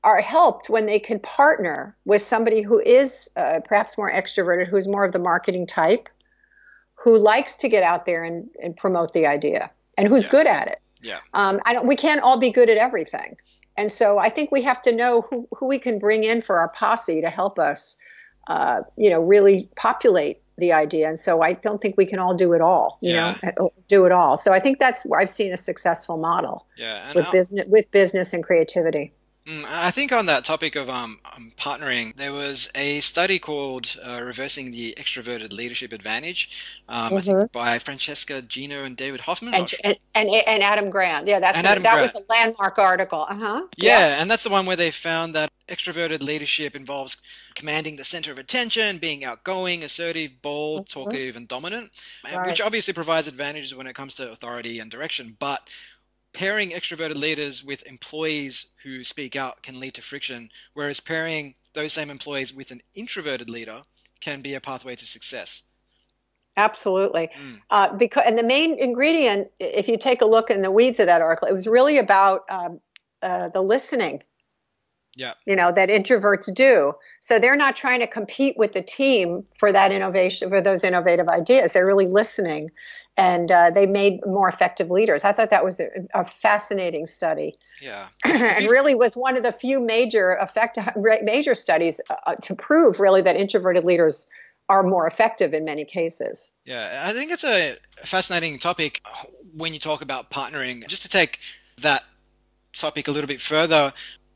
are helped when they can partner with somebody who is perhaps more extroverted, who's more of the marketing type, who likes to get out there and promote the idea and who's good at it. We can't all be good at everything. And so I think we have to know who we can bring in for our posse to help us, you know, really populate the idea. And so I don't think we can all do it all, you know, do it all. So I think that's where I've seen a successful model with business and creativity. I think on that topic of partnering, there was a study called Reversing the Extroverted Leadership Advantage, I think by Francesca Gino and David Hoffman. And Adam Grant. Yeah, that was a landmark article. Yeah, and that's the one where they found that extroverted leadership involves commanding the center of attention, being outgoing, assertive, bold, talkative, and dominant, which obviously provides advantages when it comes to authority and direction, but pairing extroverted leaders with employees who speak out can lead to friction, whereas pairing those same employees with an introverted leader can be a pathway to success. Absolutely. And the main ingredient, if you take a look in the weeds of that article, it was really about the listening. You know, that introverts do. So they're not trying to compete with the team for that innovation, for those innovative ideas. They're really listening, and they made more effective leaders. I thought that was a fascinating study. And really was one of the few major studies to prove really that introverted leaders are more effective in many cases. Yeah, I think it's a fascinating topic when you talk about partnering. Just to take that topic a little bit further,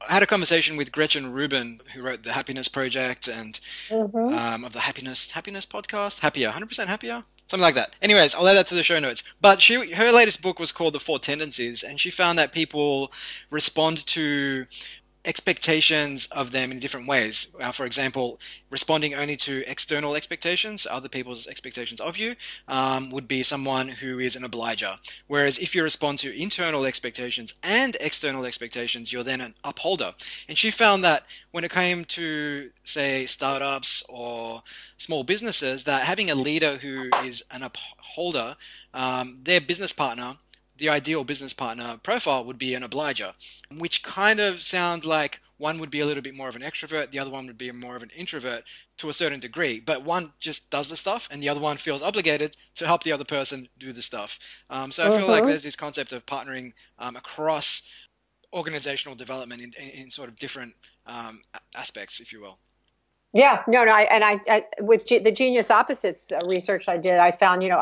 I had a conversation with Gretchen Rubin, who wrote The Happiness Project and of the Happiness podcast, Happier, 100% Happier, something like that. Anyways, I'll add that to the show notes. But her latest book was called The Four Tendencies, and she found that people respond to expectations of them in different ways. For example, responding only to external expectations, other people's expectations of you, would be someone who is an obliger. Whereas if you respond to internal expectations and external expectations, you're then an upholder. And she found that when it came to, say, startups or small businesses, that having a leader who is an upholder, their business partner, the ideal business partner profile would be an obliger, which kind of sounds like one would be a little bit more of an extrovert, the other one would be more of an introvert to a certain degree, but one just does the stuff and the other one feels obligated to help the other person do the stuff. So I feel like there's this concept of partnering across organizational development in sort of different aspects, if you will. Yeah, no, I with the Genius Opposites research I did, I found, you know,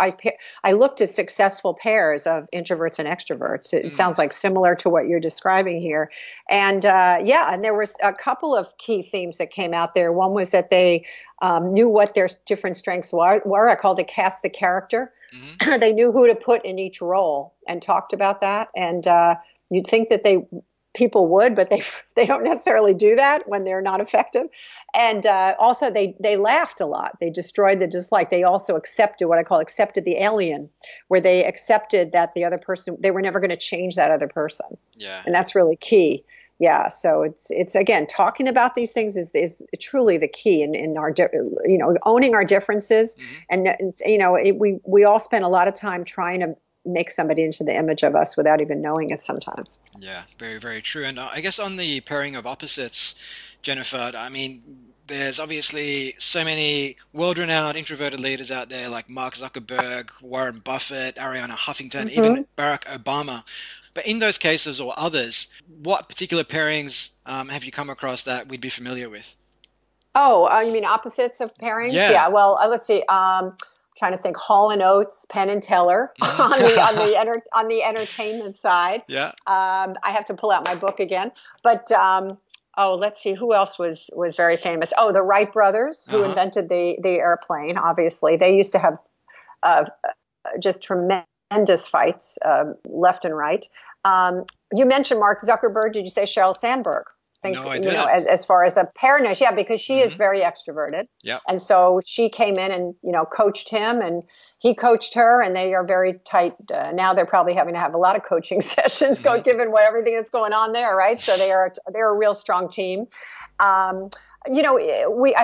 I looked at successful pairs of introverts and extroverts. It sounds like similar to what you're describing here, and and there was a couple of key themes that came out there. One was that they knew what their different strengths were. I called it cast the character. They knew who to put in each role and talked about that. And you'd think that people would, but they don't necessarily do that when they're not effective. And also they laughed a lot. They destroyed the dislike. They also accepted what I call accepted the alien, where they accepted that the other person, they were never going to change that other person. And that's really key. Yeah. So it's again, talking about these things is truly the key in our, owning our differences. And, we all spend a lot of time trying to make somebody into the image of us without even knowing it sometimes. Yeah, very, very true. And I guess on the pairing of opposites, Jennifer, I mean, there's obviously so many world-renowned introverted leaders out there like Mark Zuckerberg, Warren Buffett, Ariana Huffington, even Barack Obama. But in those cases or others, what particular pairings have you come across that we'd be familiar with? Oh, you mean opposites of pairings? Yeah. Well, let's see. Trying to think. Hall and Oates, Penn and Teller on the entertainment side. Yeah. I have to pull out my book again, but. Let's see. Who else was very famous? Oh, the Wright brothers, who invented the airplane. Obviously, they used to have just tremendous fights left and right. You mentioned Mark Zuckerberg. Did you say Sheryl Sandberg? No, I didn't. As far as a pairness, because she is very extroverted. Yeah. And so she came in and, coached him, and he coached her, and they are very tight. Now they're probably having to have a lot of coaching sessions, given everything that's going on there, right? So they're a real strong team. I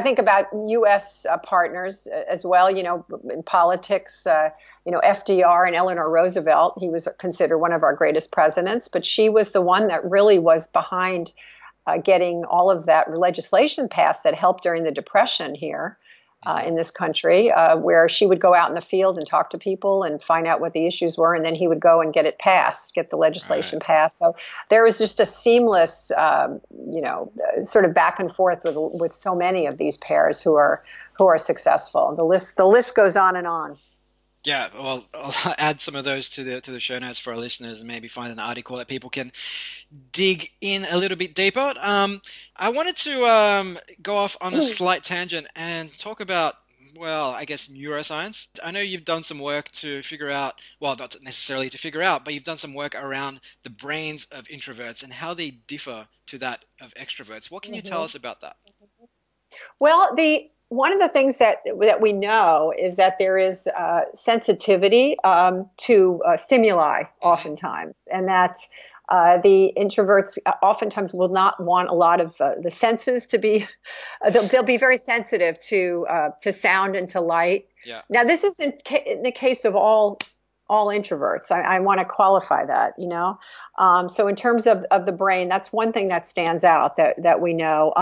think about U.S. partners as well, in politics, FDR and Eleanor Roosevelt. He was considered one of our greatest presidents, but she was the one that really was behind getting all of that legislation passed that helped during the Depression here in this country, where she would go out in the field and talk to people and find out what the issues were, and then he would go and get it passed, get the legislation passed. So there was just a seamless, sort of back and forth with so many of these pairs who are successful. The list goes on and on. Yeah, well, I'll add some of those to the show notes for our listeners, and maybe find an article that people can dig in a little bit deeper. I wanted to go off on a slight tangent and talk about, well, I guess neuroscience. I know you've done some work to figure out, well, not necessarily to figure out, but you've done some work around the brains of introverts and how they differ to that of extroverts. What can you tell us about that? Well, one of the things that we know is that there is sensitivity to stimuli oftentimes, and that the introverts oftentimes will not want a lot of the senses to be. They'll be very sensitive to sound and to light. Yeah. Now, this is in the case of all introverts. I want to qualify that, So in terms of the brain, that's one thing that stands out that we know.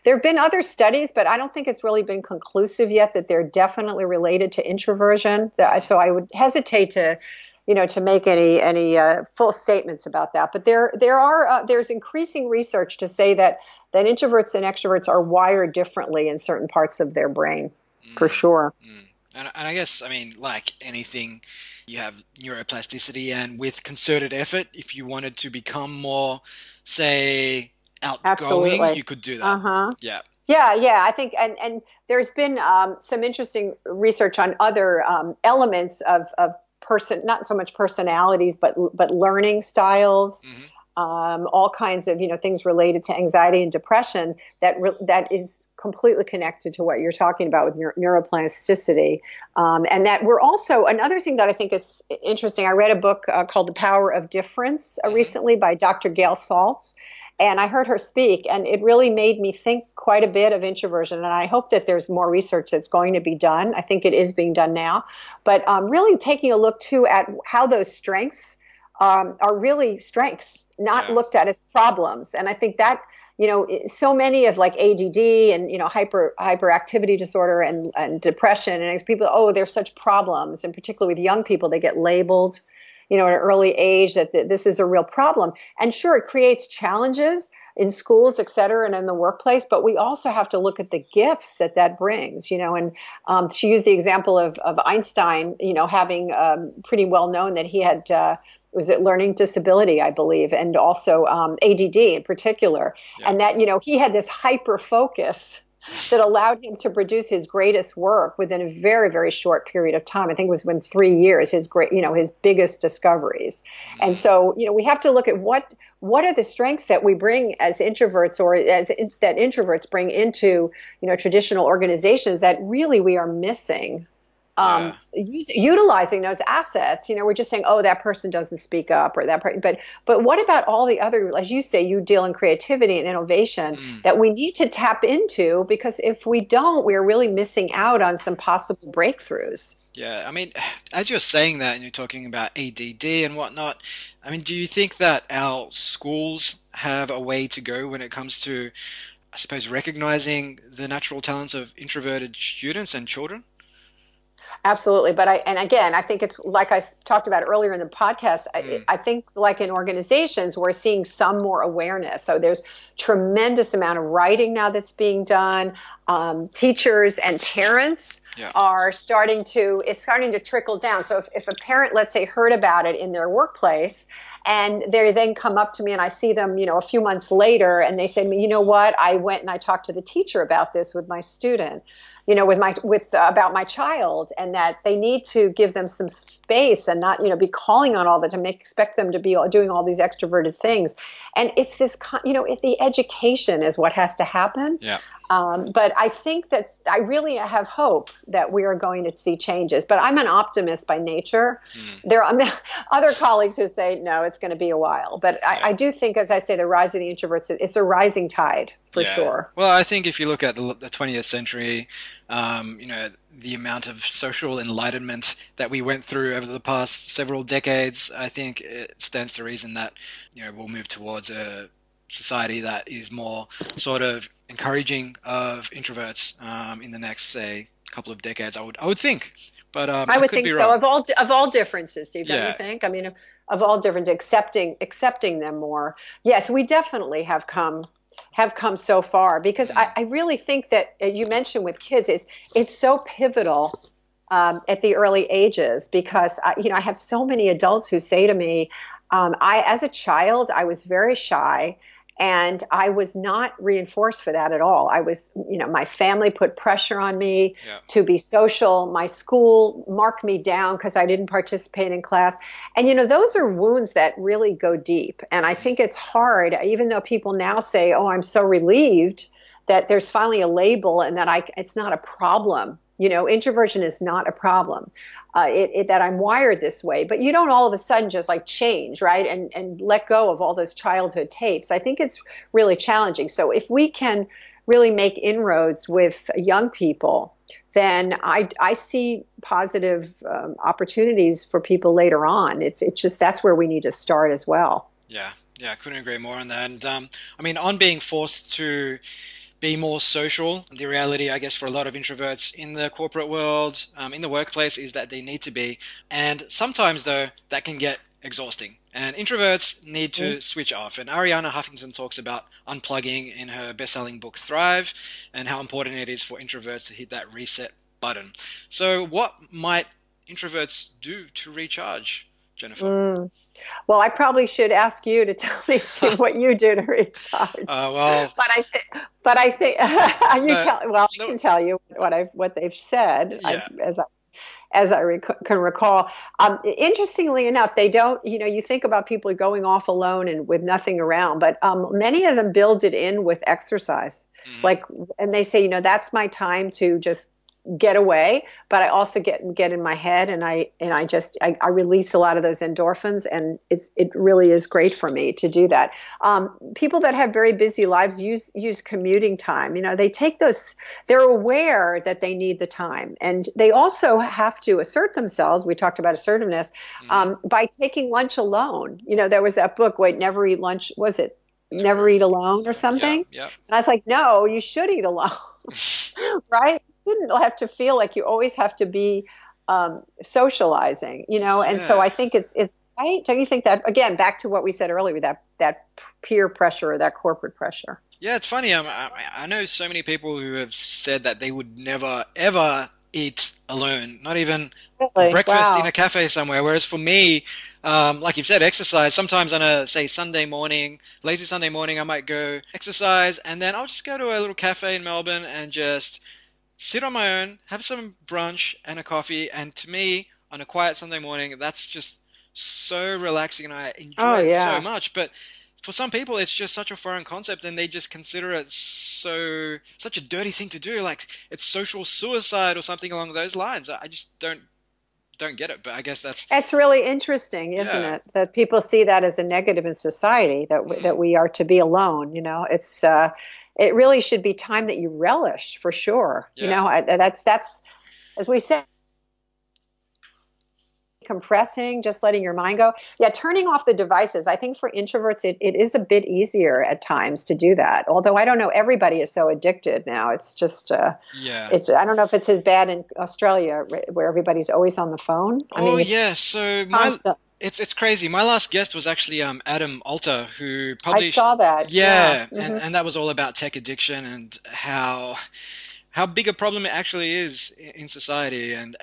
There have been other studies, but I don't think it's really been conclusive yet that they're definitely related to introversion. So I would hesitate to make any full statements about that. But there's increasing research to say that introverts and extroverts are wired differently in certain parts of their brain, for sure. And I guess, like anything, you have neuroplasticity, and with concerted effort, if you wanted to become more, say, outgoing, you could do that. Yeah. Yeah. I think, and there's been some interesting research on other elements of not so much personalities, but learning styles. All kinds of things related to anxiety and depression that is completely connected to what you're talking about with neuroplasticity, and that we're also, another thing that I think is interesting. I read a book called The Power of Difference recently by Dr. Gail Saltz, and I heard her speak, and it really made me think quite a bit of introversion. And I hope that there's more research that's going to be done. I think it is being done now, but really taking a look too at how those strengths are really strengths, not looked at as problems. And I think that, so many of like ADD and, hyperactivity disorder and depression, and as people, they're such problems. And particularly with young people, they get labeled, at an early age that this is a real problem. And sure, it creates challenges in schools, et cetera, and in the workplace, but we also have to look at the gifts that brings, and she used the example of Einstein, having pretty well known that he had, was it learning disability, I believe, and also ADD in particular, and that, he had this hyper focus that allowed him to produce his greatest work within a very, very short period of time. I think it was within 3 years, his biggest discoveries. And so, we have to look at what are the strengths that we bring as introverts, or that introverts bring into, traditional organizations that really we are missing Yeah. Utilizing those assets. We're just saying, oh, that person doesn't speak up, or that person, but what about all the other, as you say, you deal in creativity and innovation that we need to tap into, because if we don't, we're really missing out on some possible breakthroughs. Yeah, I mean, as you're saying that and you're talking about ADD and whatnot, I mean, do you think that our schools have a way to go when it comes to, I suppose, recognizing the natural talents of introverted students and children? Absolutely. And again, I think it's like I talked about earlier in the podcast, I think like in organizations, we're seeing some more awareness. So there's tremendous amount of writing now that's being done. Teachers and parents are it's starting to trickle down. So if a parent, let's say, heard about it in their workplace, and they then come up to me and I see them, a few months later, and they say, you know what, I went and I talked to the teacher about this with my student, about my child, and that they need to give them some space and not, be calling on all the time, expect them to be doing all these extroverted things. And it's this, the education is what has to happen. Yeah. But I think I really have hope that we are going to see changes. But I'm an optimist by nature. There are other colleagues who say, no, it's going to be a while. But I do think, as I say, the rise of the introverts, it's a rising tide for sure. Well, I think if you look at the 20th century, the amount of social enlightenment that we went through over the past several decades, I think it stands to reason that, we'll move towards a society that is more sort of encouraging of introverts in the next, say, couple of decades. I would think, but I would think so. Of all differences, Steve, don't you think? I mean, of all different, accepting them more. Yes, we definitely have come so far, because I really think that you mentioned with kids, it's so pivotal at the early ages, because I have so many adults who say to me, as a child, I was very shy. And I was not reinforced for that at all. I was, my family put pressure on me to be social. My school marked me down because I didn't participate in class. And, those are wounds that really go deep. And I think it's hard, even though people now say, oh, I'm so relieved that there's finally a label and that it's not a problem. Introversion is not a problem. That I'm wired this way, but you don't all of a sudden just like change, right? And let go of all those childhood tapes. I think it's really challenging. So if we can really make inroads with young people, then I see positive opportunities for people later on. It's just, that's where we need to start as well. Yeah, I couldn't agree more on that. And I mean, on being forced to be more social, the reality, I guess, for a lot of introverts in the corporate world, in the workplace, is that they need to be. And sometimes, though, that can get exhausting. And introverts need to switch off. And Arianna Huffington talks about unplugging in her best-selling book, Thrive, and how important it is for introverts to hit that reset button. So what might introverts do to recharge, Jennifer? Well, I probably should ask you to tell me what you do to recharge. But I think I can tell you what they've said, as I can recall. Interestingly enough, they don't. You think about people going off alone and with nothing around, but many of them build it in with exercise. And they say, that's my time to just get away, but I also get in my head, and I release a lot of those endorphins, and it really is great for me to do that. People that have very busy lives use commuting time. They take those, they're aware that they need the time, and they also have to assert themselves. We talked about assertiveness by taking lunch alone. There was that book, Never Eat Lunch, was it Never Eat Alone or something? Yeah. And I was like, no, you should eat alone. Right? You shouldn't have to feel like you always have to be socializing, and so I think it's right. Don't you think that, again, back to what we said earlier, that peer pressure or that corporate pressure? Yeah, it's funny. I know so many people who have said that they would never, ever eat alone, not even breakfast in a cafe somewhere. Whereas for me, like you've said, exercise, sometimes on a, say, Sunday morning, lazy Sunday morning, I might go exercise, and then I'll just go to a little cafe in Melbourne and just sit on my own, have some brunch and a coffee. And to me, on a quiet Sunday morning, that's just so relaxing, and I enjoy it so much. But for some people, it's just such a foreign concept, and they just consider it such a dirty thing to do, like it's social suicide or something along those lines. I just don't get it, but I guess it's really interesting, isn't yeah. it? That people see that as a negative in society, that we are to be alone. It's it really should be time that you relish for sure. Yeah. That's as we said, compressing, just letting your mind go. Yeah, turning off the devices. I think for introverts, it is a bit easier at times to do that. Although I don't know, everybody is so addicted now. It's just, Yeah. I don't know if it's as bad in Australia where everybody's always on the phone. Yeah. So it's crazy. My last guest was actually Adam Alter, who published. I saw that. Yeah, Mm-hmm. and that was all about tech addiction and how big a problem it actually is in society, and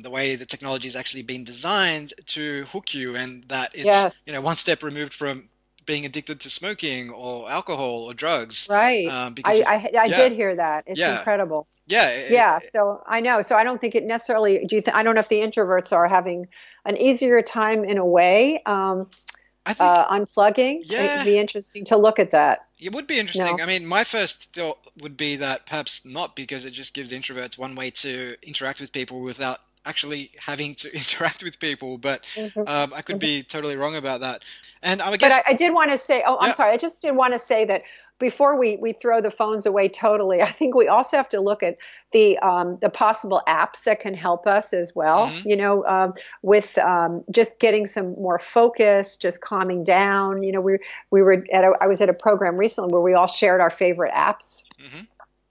the way the technology has actually been designed to hook you, and that it's one step removed from being addicted to smoking or alcohol or drugs. Right. I did hear that. It's incredible. Yeah. So I know. So I don't think it necessarily. I don't know if the introverts are having an easier time in a way. I think unplugging. Yeah. It'd be interesting to look at that. It would be interesting. I mean, my first thought would be that perhaps not, because it just gives introverts one way to interact with people without actually having to interact with people. But I could be totally wrong about that. And I guess, but I did want to say, I'm sorry. I just did want to say that before we throw the phones away totally, I think we also have to look at the possible apps that can help us as well. With just getting some more focus, just calming down. I was at a program recently where we all shared our favorite apps.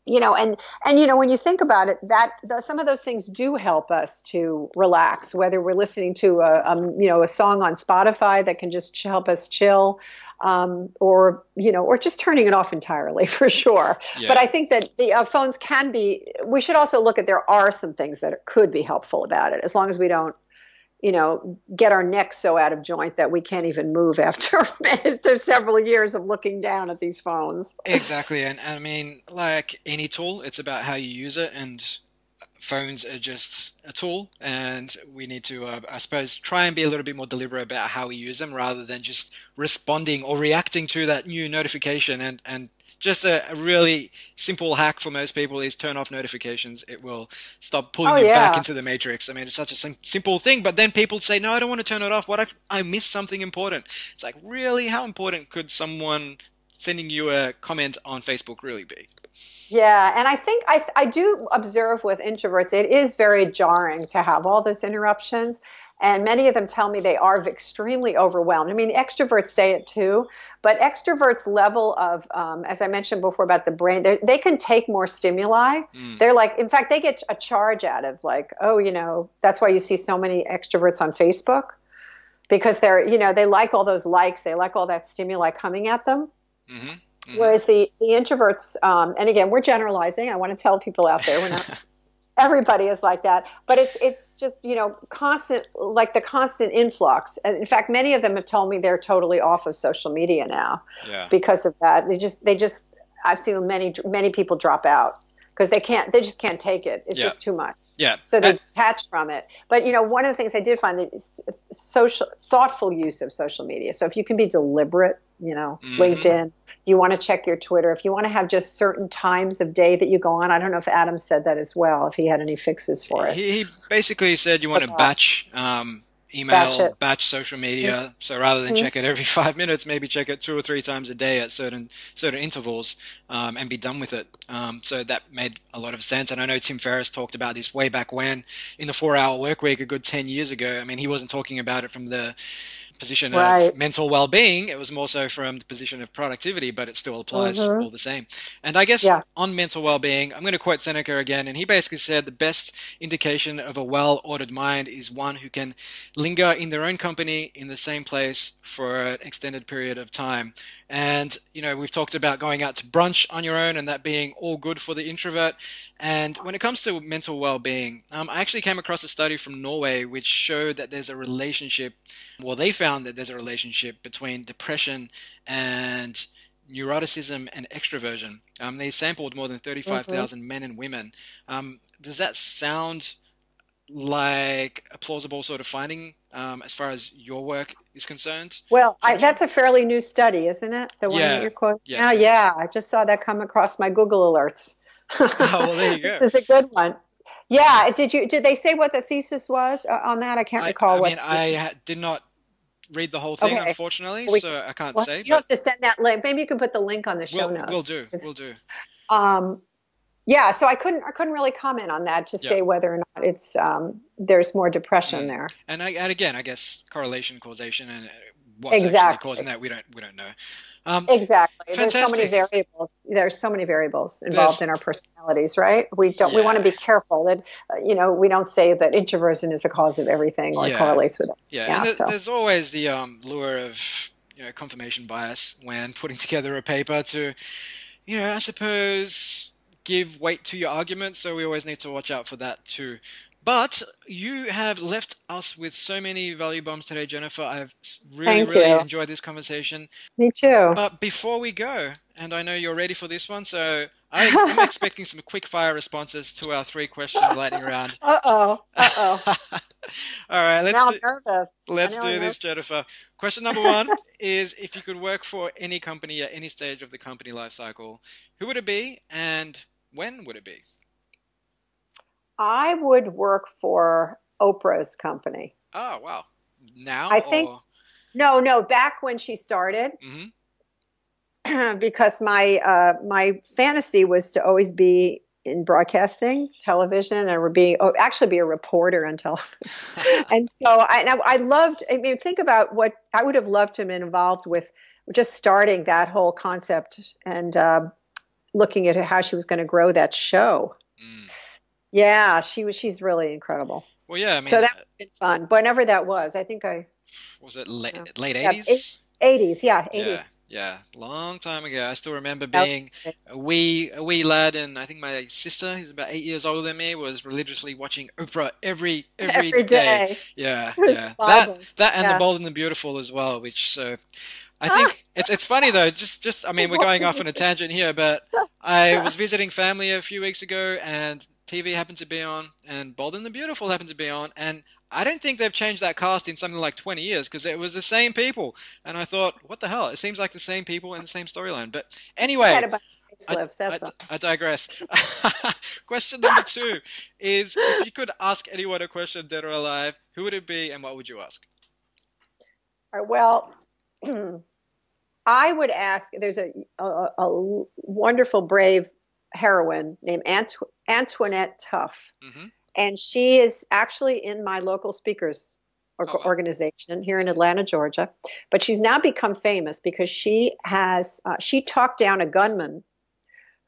And when you think about it, some of those things do help us to relax. Whether we're listening to a song on Spotify that can just help us chill, or just turning it off entirely for sure. Yeah. But I think that the phones can be. We should also look at, there are some things that could be helpful about it, as long as we don't get our neck so out of joint that we can't even move after several years of looking down at these phones. Exactly. And I mean, like any tool, it's about how you use it, and phones are just a tool, and we need to, I suppose, try and be a little bit more deliberate about how we use them, rather than just responding or reacting to that new notification. And just a really simple hack for most people is turn off notifications. It will stop pulling you back into the matrix. I mean, it's such a simple thing, but then people say, no, I don't want to turn it off. What if I missed something important? It's like, really? How important could someone sending you a comment on Facebook really be? Yeah, and I think I do observe with introverts, it is very jarring to have all those interruptions. And many of them tell me they are extremely overwhelmed. I mean, extroverts say it too, but extroverts' level of, as I mentioned before about the brain, they can take more stimuli. They're like, in fact, they get a charge out of like, that's why you see so many extroverts on Facebook, because they like all those likes, they like all that stimuli coming at them. Mm-hmm. Mm-hmm. Whereas the introverts, and again, we're generalizing. I want to tell people out there, we're not. Everybody is like that, but it's just constant, like the constant influx. And in fact, many of them have told me they're totally off of social media now because of that. They just I've seen many people drop out because they just can't take it. It's just too much. Yeah. So they detach from it. But one of the things I did find is thoughtful use of social media. So if you can be deliberate, LinkedIn, you want to check your Twitter, if you want to have just certain times of day that you go on. I don't know if Adam said that as well, if he had any fixes for it. He basically said you want to batch email, batch social media. So rather than check it every 5 minutes, maybe check it 2 or 3 times a day at certain intervals, and be done with it. So that made a lot of sense. And I know Tim Ferriss talked about this way back when, in the 4-hour work week, a good 10 years ago. I mean, he wasn't talking about it from the position of mental well-being. It was more so from the position of productivity, but it still applies all the same. And I guess on mental well-being, I'm going to quote Seneca again, and he basically said the best indication of a well-ordered mind is one who can linger in their own company in the same place for an extended period of time. And we've talked about going out to brunch on your own and that being all good for the introvert. And when it comes to mental well-being, I actually came across a study from Norway which showed that there's a relationship, they found that there's a relationship between depression and neuroticism and extroversion. They sampled more than 35,000 men and women. Does that sound like a plausible sort of finding as far as your work is concerned, Well, Jennifer? that's a fairly new study, isn't it? The one that Yeah. you're quoting. Oh, Yes, it is. yeah. I just saw that come across my Google alerts. Oh, well, there you This go. is a good one. Yeah. Did they say what the thesis was on that? I can't recall I what. mean, did not read the whole thing, Okay. unfortunately, We can, so I can't well, say, you but have to send that link. Maybe you can put the link on the show we'll notes. do. We'll do. Um, yeah. So I couldn't really comment on that to Yeah. say whether or not it's there's more depression Mm. there. And again, I guess correlation, causation, and what's actually causing Exactly. that, we don't know. Um, Exactly. There's so many Fantastic. variables. There's so many variables involved There's in our personalities, right? We want to yeah, be careful that we don't say that introversion is the cause of everything or yeah, correlates with it. yeah, and Yeah, so there's always the lure of confirmation bias when putting together a paper to I suppose give weight to your argument. So we always need to watch out for that too. But you have left us with so many value bombs today, Jennifer. I've really, thank really you. enjoyed this conversation. Me too. But before we go, and I know you're ready for this one, so I'm expecting some quick fire responses to our 3 question lightning round. Uh-oh. All Uh-oh. right, Now I'm nervous. I let's know I'm do this, nervous. Jennifer. Question number 1 is if you could work for any company at any stage of the company life cycle, who would it be and when would it be? I would work for Oprah's company. Oh, wow. Now I think or no, back when she started, hmm because my fantasy was to always be in broadcasting, television, and actually be a reporter on television. And so I loved. I mean, think about what I would have loved to have been involved with, just starting that whole concept and looking at how she was going to grow that show. Mm. Yeah, she's really incredible. Well, yeah, I So mean, that would have been fun. Whenever that was, I think was it uh, late yeah, 80s? 80s, yeah, Yeah, 80s. yeah, long time ago. I still remember That being was a wee lad, and I think my sister, who's about 8 years older than me, was religiously watching Oprah every every day. day. Yeah, It was yeah. Bible. That and The Yeah. Bold and the Beautiful as well. Which so I Ah, think it's funny though. Just I mean, we're going off on a tangent here, but I was visiting family a few weeks ago, and TV happened to be on, and Bold and the Beautiful happened to be on, and I don't think they've changed that cast in something like 20 years because it was the same people. And I thought, what the hell? It seems like the same people in the same storyline. But had anyway, a bunch of facelifts. That's all. I digress. Question number 2 is if you could ask anyone a question, dead or alive, who would it be and what would you ask? All right, well, I would ask. There's a wonderful, brave heroine named Antoinette Tuff, Hmm. and she is actually in my local speakers Oh, well. organization here in Atlanta, Georgia. But she's now become famous because she talked down a gunman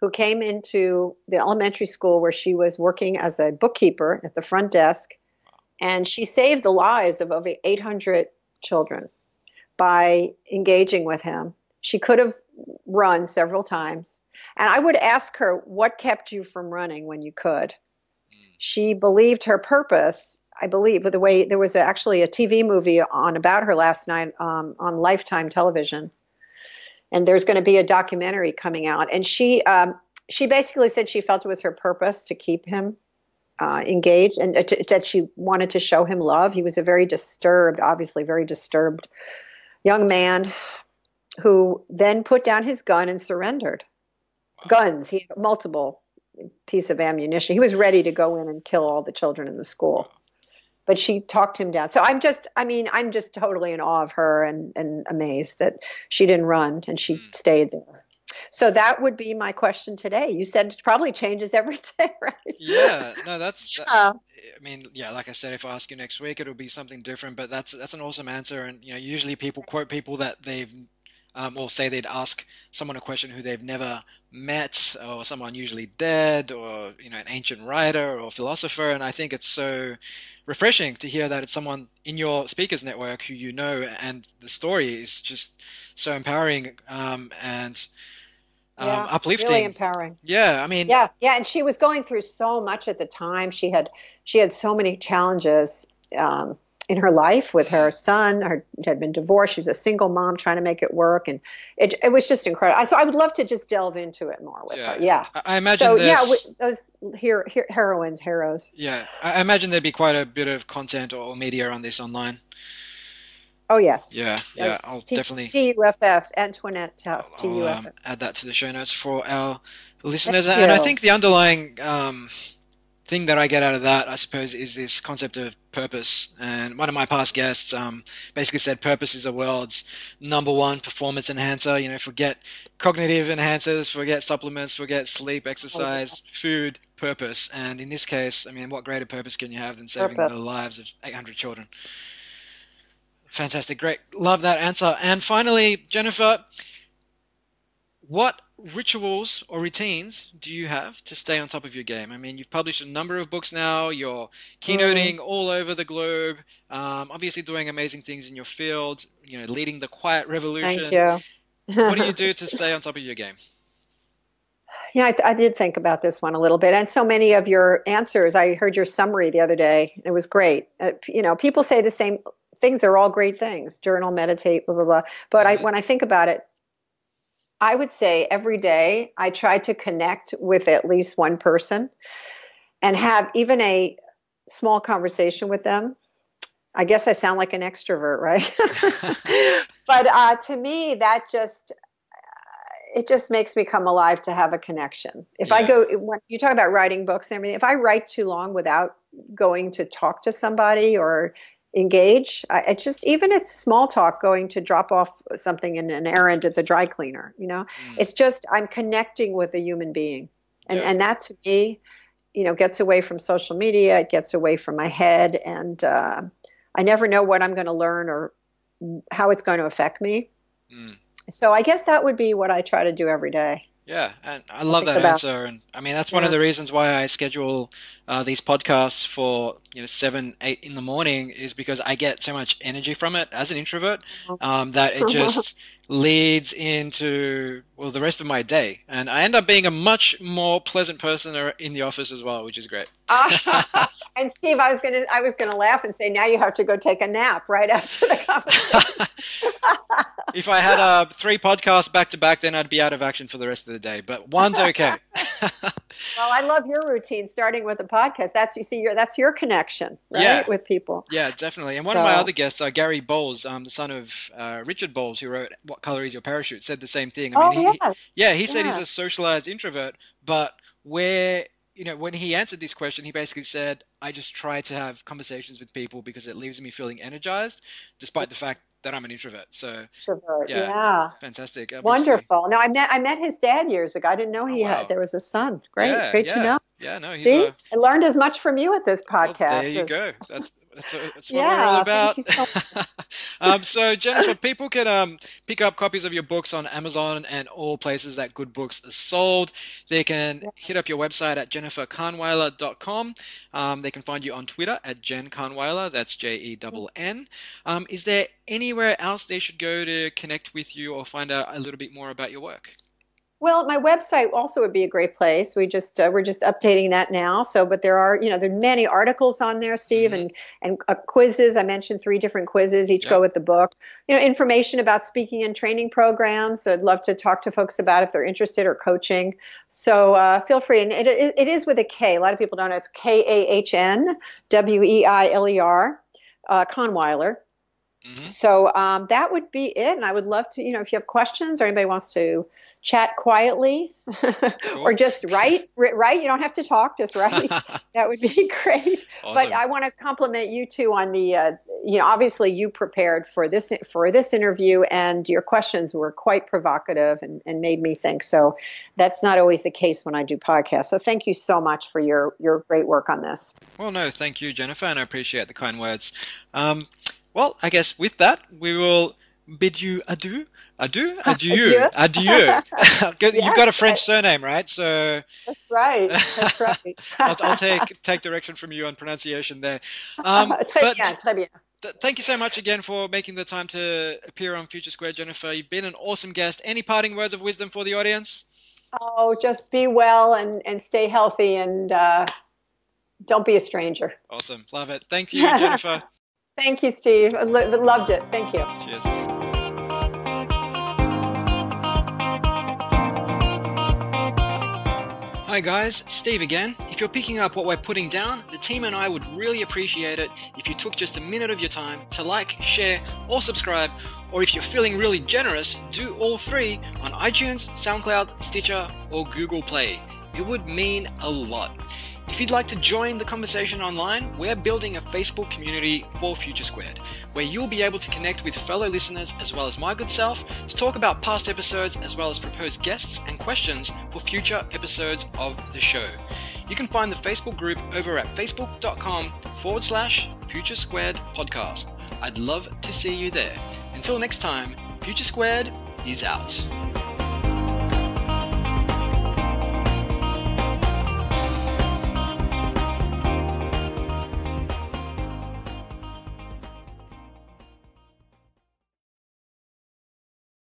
who came into the elementary school where she was working as a bookkeeper at the front desk, and she saved the lives of over 800 children by engaging with him. She could have run several times. And I would ask her, what kept you from running when you could? She believed her purpose. I believe with the way there was actually a TV movie on about her last night on Lifetime television. And there's going to be a documentary coming out. And she basically said she felt it was her purpose to keep him engaged and that she wanted to show him love. He was a obviously very disturbed young man who then put down his gun and surrendered. Wow. Guns. He had multiple pieces of ammunition. He was ready to go in and kill all the children in the school. But she talked him down. So I'm just totally in awe of her and amazed that she didn't run and she stayed there. So that would be my question today. You said it probably changes every day, right? Yeah, no, Uh, I mean, yeah, like I said, if I ask you next week, it'll be something different. But that's an awesome answer. And usually people quote people that they've or say they'd ask someone a question who they've never met, or someone usually dead, or an ancient writer or philosopher. And I think it's so refreshing to hear that it's someone in your speakers network who you know, and the story is just so empowering and yeah, really uplifting. empowering. Yeah, I mean, Yeah, yeah, and she was going through so much at the time. She had so many challenges. in her life with her son. Her had been divorced. She was a single mom trying to make it work, and it was just incredible. So I would love to just delve into it more with her. Yeah, I imagine. So those heroes. Yeah, I imagine there'd be quite a bit of content or media on this online. Oh yes. Yeah. I'll definitely TUFF Antoinette TUFF. I'll add that to the show notes for our listeners. And I think the underlying thing that I get out of that, I suppose, is this concept of purpose. And one of my past guests basically said purpose is the world's #1 performance enhancer. Forget cognitive enhancers, forget supplements, forget sleep, exercise, food, purpose. And in this case, I mean, what greater purpose can you have than saving the lives of 800 children? Fantastic. Great. Love that answer. And finally, Jennifer, what rituals or routines do you have to stay on top of your game? I mean, you've published a number of books now. You're keynoting all over the globe, obviously doing amazing things in your field, leading the quiet revolution. Thank you. What do you do to stay on top of your game? Yeah, I did think about this one a little bit. And so many of your answers, I heard your summary the other day. It was great. People say the same things. They're all great things. Journal, meditate, blah, blah, blah. But when I think about it, I would say every day I try to connect with at least one person and have even a small conversation with them. I guess I sound like an extrovert, right? But to me, it just makes me come alive to have a connection. When you talk about writing books and everything, if I write too long without going to talk to somebody or engage, it's just, even it's small talk, going to drop off something in an errand at the dry cleaner, it's just, I'm connecting with a human being. And that to me, gets away from social media. It gets away from my head. And I never know what I'm going to learn or how it's going to affect me. So I guess that would be what I try to do every day. Yeah, and I love that answer. And I mean, that's one of the reasons why I schedule these podcasts for 7, 8 in the morning, is because I get so much energy from it as an introvert that it just leads into the rest of my day, and I end up being a much more pleasant person in the office as well, which is great. And Steve, I was gonna laugh and say, now you have to go take a nap right after the conversation. If I had 3 podcasts back to back, then I'd be out of action for the rest of the day. But one's okay. Well, I love your routine, starting with a podcast. That's your connection, right, with people. Yeah, definitely. And one of my other guests, Gary Bowles, the son of Richard Bowles, who wrote "What Color Is Your Parachute," said the same thing. He said he's a socialized introvert, but when he answered this question, he basically said, I just try to have conversations with people because it leaves me feeling energized, despite the fact that I'm an introvert. So, fantastic. Obviously. Wonderful. No, I met his dad years ago. I didn't know there was a son. Great to know. Yeah, no. I learned as much from you at this podcast. Well, there you go. That's what we're all about. Thank you so much. So Jennifer, people can pick up copies of your books on Amazon and all places that good books are sold. They can hit up your website at jenniferkahnweiler.com. They can find you on Twitter at Jen Kahnweiler. That's JENN. Is there anywhere else they should go to connect with you or find out a little bit more about your work? Well, my website also would be a great place. We're just updating that now. But there are many articles on there, Steve, and quizzes. I mentioned 3 different quizzes. Each go with the book. Information about speaking and training programs. So I'd love to talk to folks about if they're interested, or coaching. So feel free. And it is with a K. A lot of people don't know. It's Kahnweiler, Kahnweiler. So that would be it. And I would love to, if you have questions or anybody wants to chat quietly or just write, you don't have to talk, just write. That would be great. Awesome. But I want to compliment you too on the, obviously you prepared for this interview, and your questions were quite provocative and made me think. So that's not always the case when I do podcasts. So thank you so much for your great work on this. Well, no, thank you, Jennifer, and I appreciate the kind words. Well, I guess with that, we will bid you adieu. Adieu? Adieu. Adieu. You've got a French surname, right? So that's right. That's right. I'll take direction from you on pronunciation there. Très bien. Thank you so much again for making the time to appear on Future Square, Jennifer. You've been an awesome guest. Any parting words of wisdom for the audience? Oh, just be well and stay healthy, and don't be a stranger. Awesome. Love it. Thank you, Jennifer. Thank you, Steve. I loved it. Thank you. Cheers. Hi guys, Steve again. If you're picking up what we're putting down, the team and I would really appreciate it if you took just a minute of your time to like, share, or subscribe, or if you're feeling really generous, do all three on iTunes, SoundCloud, Stitcher, or Google Play. It would mean a lot. If you'd like to join the conversation online, we're building a Facebook community for Future Squared, where you'll be able to connect with fellow listeners as well as my good self to talk about past episodes as well as propose guests and questions for future episodes of the show. You can find the Facebook group over at facebook.com/Future Squared Podcast. I'd love to see you there. Until next time, Future Squared is out.